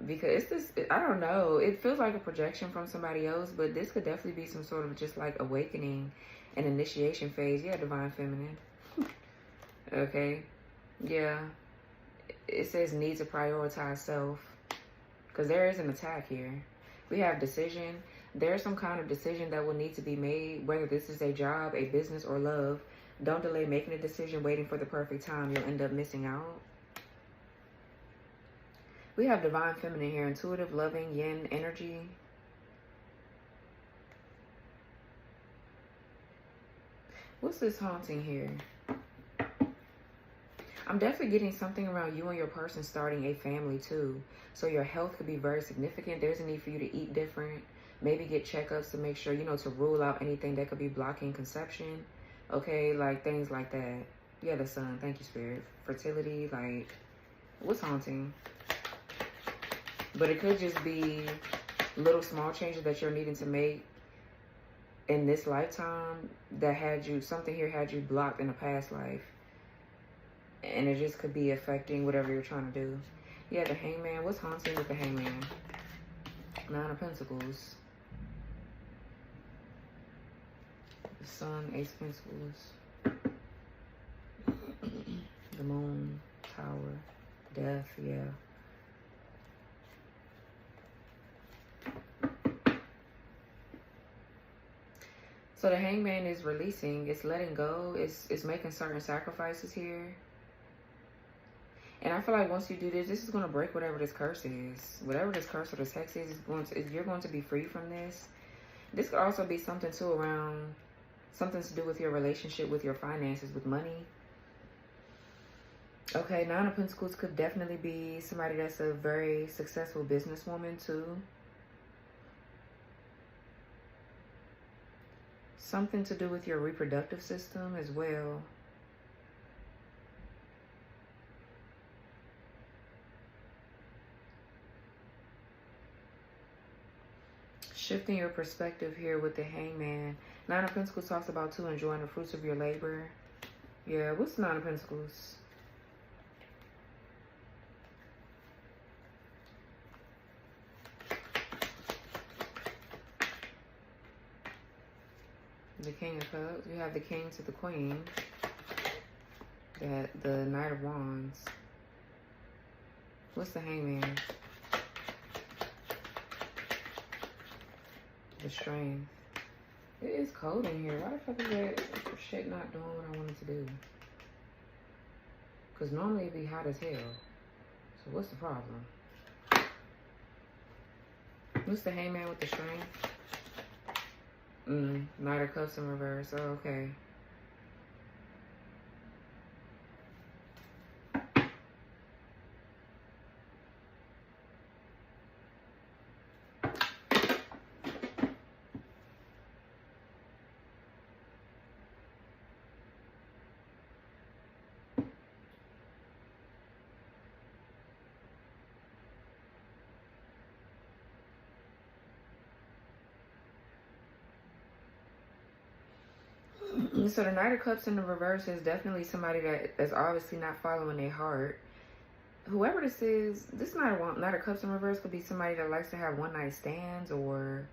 Because it's this, I don't know, it feels like a projection from somebody else, but this could definitely be some sort of just like awakening and initiation phase. Yeah, Divine Feminine. Okay. Yeah. It says need to prioritize self. Because there is an attack here. We have decision. There's some kind of decision that will need to be made, whether this is a job, a business, or love. Don't delay making a decision, waiting for the perfect time. You'll end up missing out. We have Divine Feminine here. Intuitive, loving, yin energy. What's this haunting here? I'm definitely getting something around you and your person starting a family too. So your health could be very significant. There's a need for you to eat different. Maybe get checkups to make sure, you know, to rule out anything that could be blocking conception. Okay, like things like that. Yeah, the Sun. Thank you, Spirit. Fertility, like, what's haunting? But it could just be little small changes that you're needing to make in this lifetime that had you, something here had you blocked in a past life. And it just could be affecting whatever you're trying to do. Yeah, the Hangman. What's haunting with the Hangman? 9 of Pentacles. The Sun, Ace of Pentacles. The Moon, Tower, Death, yeah. So the Hangman is releasing, it's letting go, it's making certain sacrifices here. And I feel like once you do this, this is going to break whatever this curse is. Whatever this curse or this hex is, you're going to be free from this. This could also be something too around, something to do with your relationship, with your finances, with money. Okay, 9 of Pentacles could definitely be somebody that's a very successful businesswoman too. Something to do with your reproductive system as well. Shifting your perspective here with the Hangman. Nine of Pentacles talks about too enjoying the fruits of your labor. Yeah, what's Nine of Pentacles? The King of Cups. You have the King to the Queen. The Knight of Wands. What's the Hangman? The Strength. It is cold in here. Why the fuck is that shit not doing what I wanted to do? Because normally it'd be hot as hell. So what's the problem? What's the Hangman with the Strength? Knight of Cups in reverse. Oh, okay. So the Knight of Cups in the reverse is definitely somebody that is obviously not following their heart. Whoever this is, this Knight of Cups in reverse could be somebody that likes to have one-night stands, or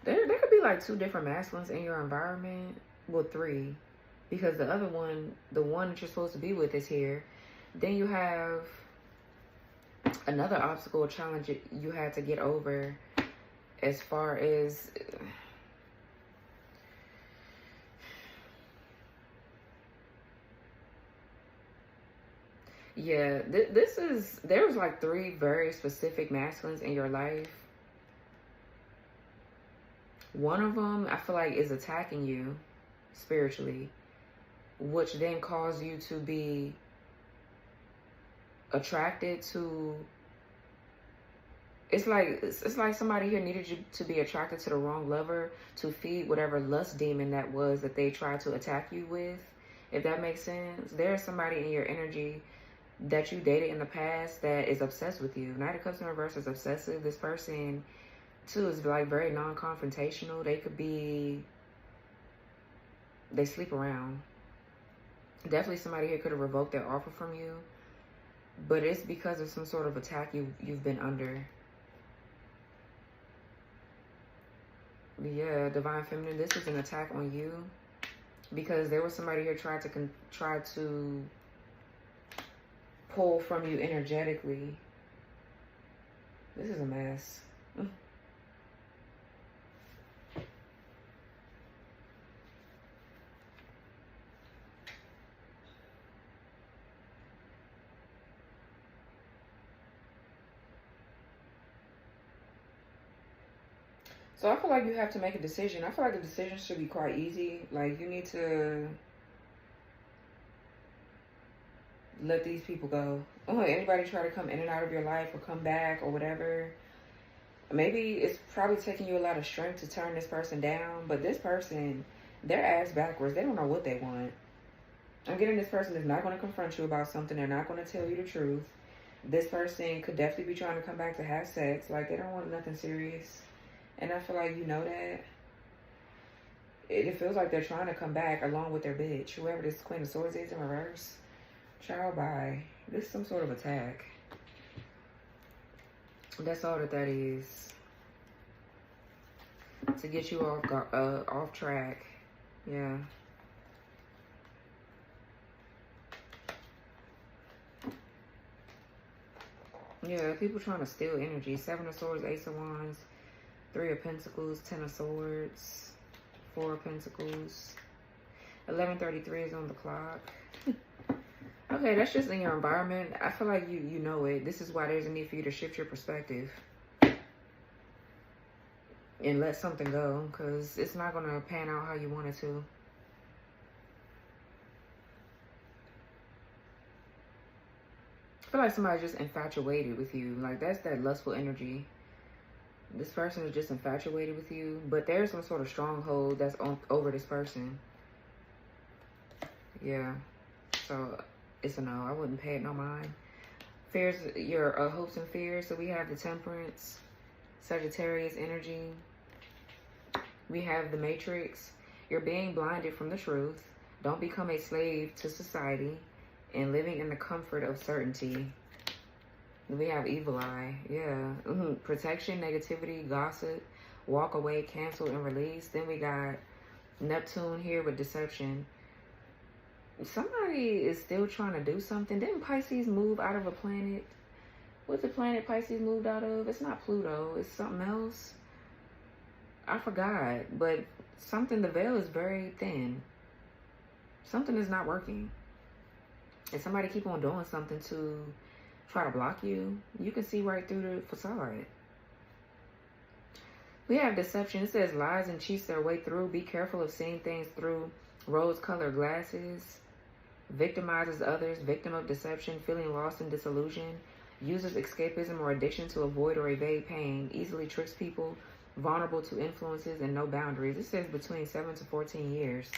there could be like two different masculines in your environment. Well, three, because the other one, the one that you're supposed to be with, is here. Then you have another obstacle or challenge you had to get over, as far as yeah, there's like three very specific masculines in your life. One of them, I feel like, is attacking you spiritually, which then causes you to be attracted to. It's like somebody here needed you to be attracted to the wrong lover to feed whatever lust demon that was that they tried to attack you with, if that makes sense. There's somebody in your energy that you dated in the past that is obsessed with you. Knight of Cups in reverse is obsessive. This person, too, is like very non-confrontational. They sleep around. Definitely somebody here could have revoked their offer from you, but it's because of some sort of attack you've been under. Yeah, Divine Feminine, this is an attack on you because there was somebody here tried to pull from you energetically. This is a mess. So I feel like you have to make a decision. I feel like the decision should be quite easy. Like, you need to let these people go. Oh, anybody try to come in and out of your life or come back or whatever. Maybe it's probably taking you a lot of strength to turn this person down. But this person, they're ass backwards. They don't know what they want. I'm getting this person is not going to confront you about something. They're not going to tell you the truth. This person could definitely be trying to come back to have sex. Like, they don't want nothing serious. And I feel like you know that. It feels like they're trying to come back along with their bitch. Whoever this Queen of Swords is in reverse. Child, bye. This is some sort of attack. That's all that is. To get you off track. Yeah. Yeah, people trying to steal energy. Seven of Swords, Ace of Wands. Three of Pentacles, Ten of Swords, Four of Pentacles. 11:33 is on the clock. Okay, that's just in your environment. I feel like you know it. This is why there's a need for you to shift your perspective and let something go, because it's not going to pan out how you want it to. I feel like somebody's just infatuated with you. Like, that's that lustful energy. This person is just infatuated with you, but there's some sort of stronghold that's over this person. Yeah, so it's a no. I wouldn't pay it no mind. Fears, your hopes and fears. So we have the Temperance, Sagittarius energy. We have the Matrix. You're being blinded from the truth. Don't become a slave to society and living in the comfort of certainty. We have Evil Eye. Yeah. Protection, negativity, gossip, walk away, cancel, and release. Then we got Neptune here with deception. Somebody is still trying to do something. Didn't Pisces move out of a planet? What's the planet Pisces moved out of? It's not Pluto. It's something else. I forgot. But something, the veil is very thin. Something is not working. And somebody keep on doing something to try to block you. You can see right through the facade. We have deception. It says lies and cheats their way through. Be careful of seeing things through rose-colored glasses. Victimizes others. Victim of deception. Feeling lost and disillusioned. Uses escapism or addiction to avoid or evade pain. Easily tricks people. Vulnerable to influences and no boundaries. It says between 7 to 14 years.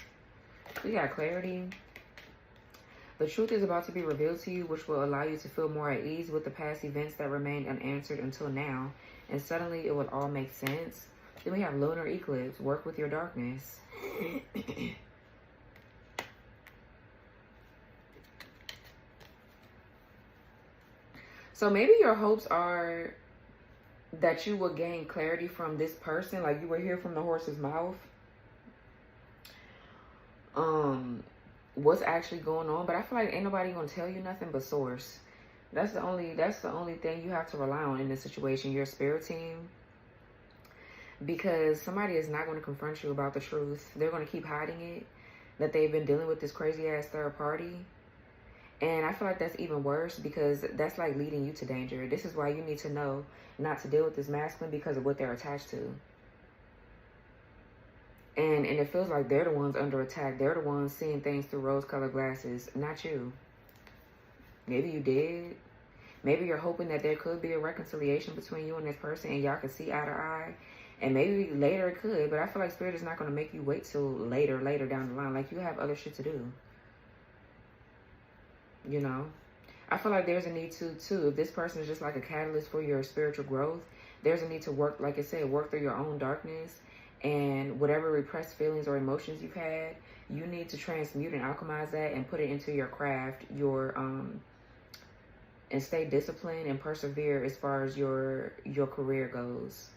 We got clarity. The truth is about to be revealed to you, which will allow you to feel more at ease with the past events that remained unanswered until now. And suddenly it would all make sense. Then we have lunar eclipse. Work with your darkness. So maybe your hopes are that you will gain clarity from this person. Like you will hear from the horse's mouth. What's actually going on. But I feel like ain't nobody gonna tell you nothing but source. That's the only thing you have to rely on in this situation, your spirit team. Because somebody is not going to confront you about the truth. They're going to keep hiding it, that they've been dealing with this crazy ass third party. And I feel like that's even worse because that's like leading you to danger. This is why you need to know not to deal with this masculine because of what they're attached to. And it feels like they're the ones under attack. They're the ones seeing things through rose-colored glasses, not you. Maybe you did. Maybe you're hoping that there could be a reconciliation between you and this person and y'all can see eye to eye. And maybe later it could. But I feel like Spirit is not going to make you wait till later down the line. Like you have other shit to do. You know? I feel like there's a need to, too. If this person is just like a catalyst for your spiritual growth, there's a need to work, like I said, work through your own darkness. And whatever repressed feelings or emotions you've had, you need to transmute and alchemize that and put it into your craft, and stay disciplined and persevere as far as your career goes.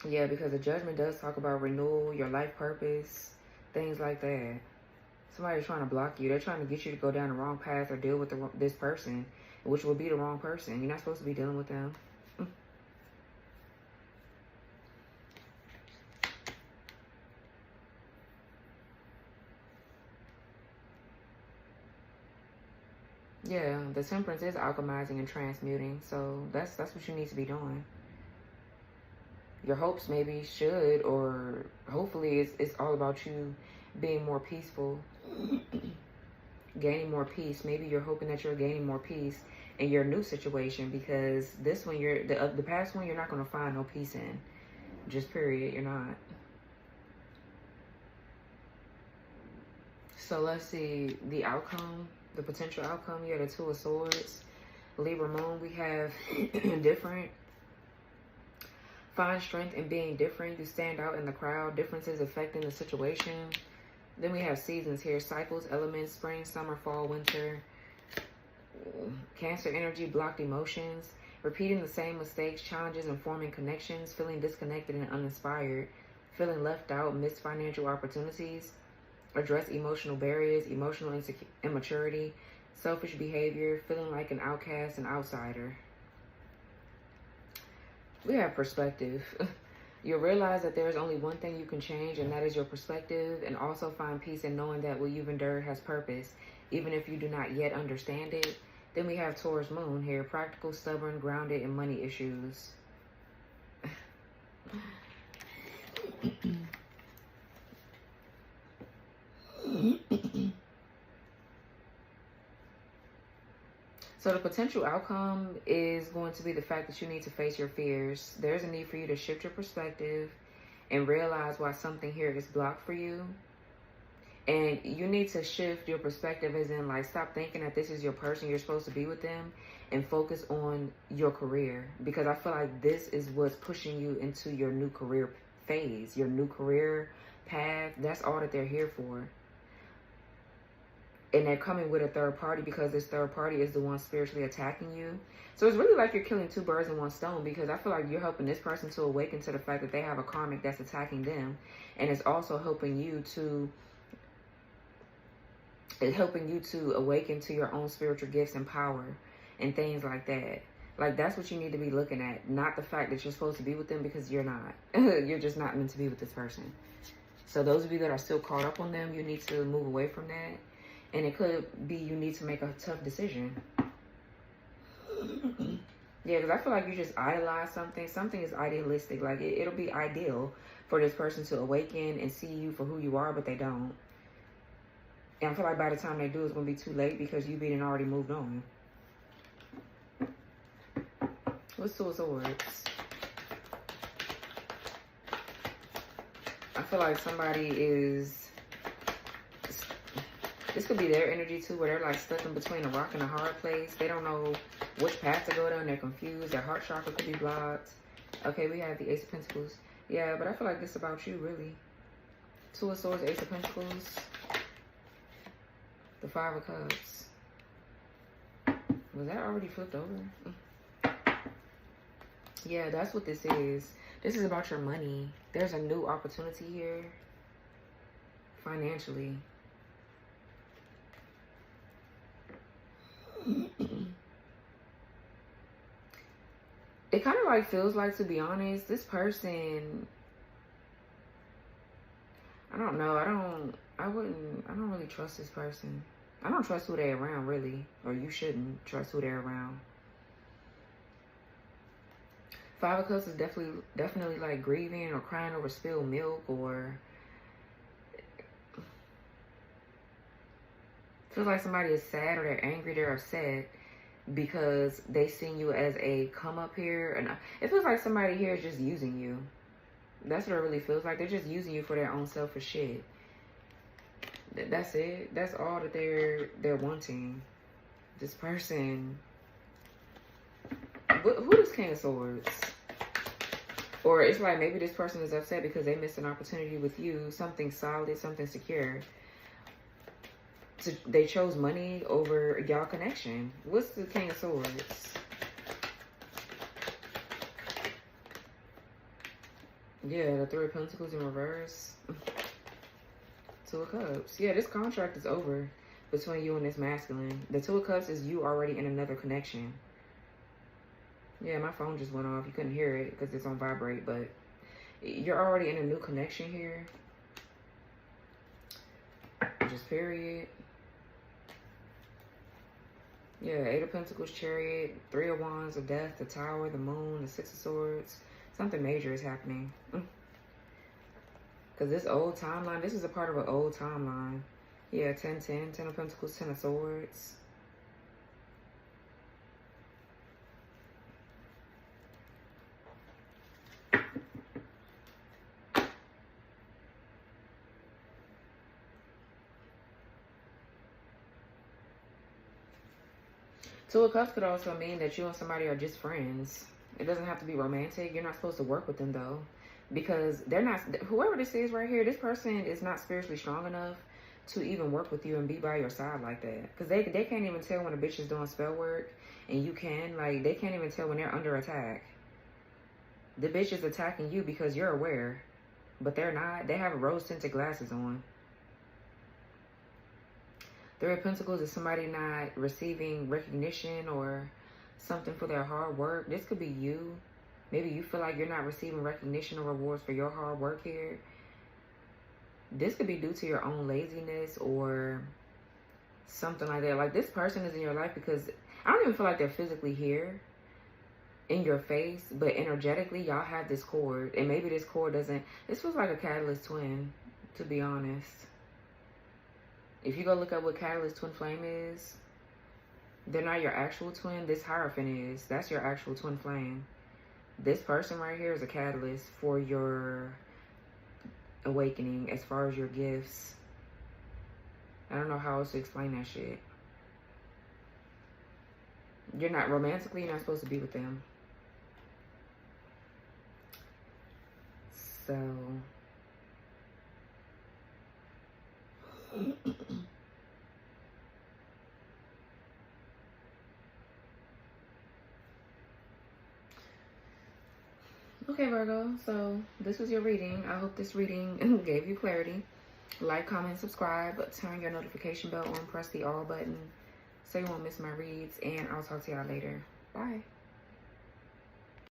Yeah, because the judgment does talk about renewal, your life purpose, things like that. Somebody's trying to block you. They're trying to get you to go down the wrong path or deal with this person, which will be the wrong person. You're not supposed to be dealing with them. Yeah, the Temperance is alchemizing and transmuting, so that's what you need to be doing. Your hopes maybe should, or hopefully it's all about you being more peaceful, gaining more peace. Maybe you're hoping that you're gaining more peace in your new situation, because this one, the past one, you're not going to find no peace in. Just period, you're not. So let's see the outcome. The potential outcome, you have the Two of Swords. Libra Moon, we have different. Find strength in being different. You stand out in the crowd. Differences affecting the situation. Then we have seasons here. Cycles, elements, spring, summer, fall, winter. Cancer energy, blocked emotions. Repeating the same mistakes, challenges, and forming connections. Feeling disconnected and uninspired. Feeling left out, missed financial opportunities. Address emotional barriers, emotional immaturity, selfish behavior, feeling like an outcast and outsider. We have perspective. You'll realize that there is only one thing you can change, and that is your perspective, and also find peace in knowing that what you've endured has purpose, even if you do not yet understand it. Then we have Taurus Moon here, practical, stubborn, grounded, and money issues. So the potential outcome is going to be the fact that you need to face your fears. There's a need for you to shift your perspective and realize why something here is blocked for you. And you need to shift your perspective, as in, like, stop thinking that this is your person, you're supposed to be with them, and focus on your career. Because I feel like this is what's pushing you into your new career phase, your new career path. That's all that they're here for. And they're coming with a third party because this third party is the one spiritually attacking you. So it's really like you're killing two birds in one stone, because I feel like you're helping this person to awaken to the fact that they have a karmic that's attacking them. And it's also helping you to awaken to your own spiritual gifts and power and things like that. Like, that's what you need to be looking at, not the fact that you're supposed to be with them, because you're not. You're just not meant to be with this person. So those of you that are still caught up on them, you need to move away from that. And it could be you need to make a tough decision. Yeah, because I feel like you just idolize something. Something is idealistic. Like, it'll be ideal for this person to awaken and see you for who you are, but they don't. And I feel like by the time they do, it's going to be too late, because you being already moved on. What's Two of Swords? I feel like somebody is... This could be their energy too, where they're like stuck in between a rock and a hard place. They don't know which path to go down. They're confused. Their heart chakra could be blocked. Okay, we have the Ace of Pentacles. Yeah, but I feel like this is about you, really. Two of Swords, Ace of Pentacles. The Five of Cups. Was that already flipped over? Yeah, that's what this is. This is about your money. There's a new opportunity here. Financially. It kind of like feels like, to be honest, this person, I don't know, I don't really trust this person. I don't trust who they're around, really. Or you shouldn't trust who they're around. Five of Cups is definitely like grieving or crying over spilled milk, or feels like somebody is sad, or they're angry, they're upset because they seen you as a come up here. And it feels like somebody here is just using you. That's what it really feels like. They're just using you for their own selfish shit. That's it. That's all that they're wanting. This person. Who is King of Swords? Or it's like maybe this person is upset because they missed an opportunity with you. Something solid, something secure. So they chose money over y'all connection. What's the King of Swords? Yeah, the Three of Pentacles in reverse. Two of Cups. Yeah, this contract is over between you and this masculine. The Two of Cups is you already in another connection. Yeah, my phone just went off. You couldn't hear it because it's on vibrate, but you're already in a new connection here. Just period. Yeah, Eight of Pentacles, Chariot, Three of Wands, of Death, the Tower, the Moon, the Six of Swords. Something major is happening. Because this old timeline, this is a part of an old timeline. Yeah, 10-10, 10 of Pentacles, 10 of Swords. Two of Cups could also mean that you and somebody are just friends. It doesn't have to be romantic. You're not supposed to work with them, though. Because they're not, whoever this is right here, this person is not spiritually strong enough to even work with you and be by your side like that. Because they can't even tell when a bitch is doing spell work and you can. Like, they can't even tell when they're under attack. The bitch is attacking you because you're aware. But they're not. They have rose-tinted glasses on. Three of Pentacles is somebody not receiving recognition or something for their hard work. This could be you. Maybe you feel like you're not receiving recognition or rewards for your hard work here. This could be due to your own laziness or something like that. Like, this person is in your life because I don't even feel like they're physically here in your face, but energetically y'all have this cord, and maybe this cord doesn't. This feels like a catalyst twin, to be honest. If you go look up what catalyst twin flame is, they're not your actual twin. This Hierophant is. That's your actual twin flame. This person right here is a catalyst for your awakening as far as your gifts. I don't know how else to explain that shit. You're not romantically, you're not supposed to be with them. So okay, Virgo, so this was your reading. I hope this reading gave you clarity. Like, comment, subscribe, turn your notification bell on, press the all button so you won't miss my reads, and I'll talk to y'all later. Bye.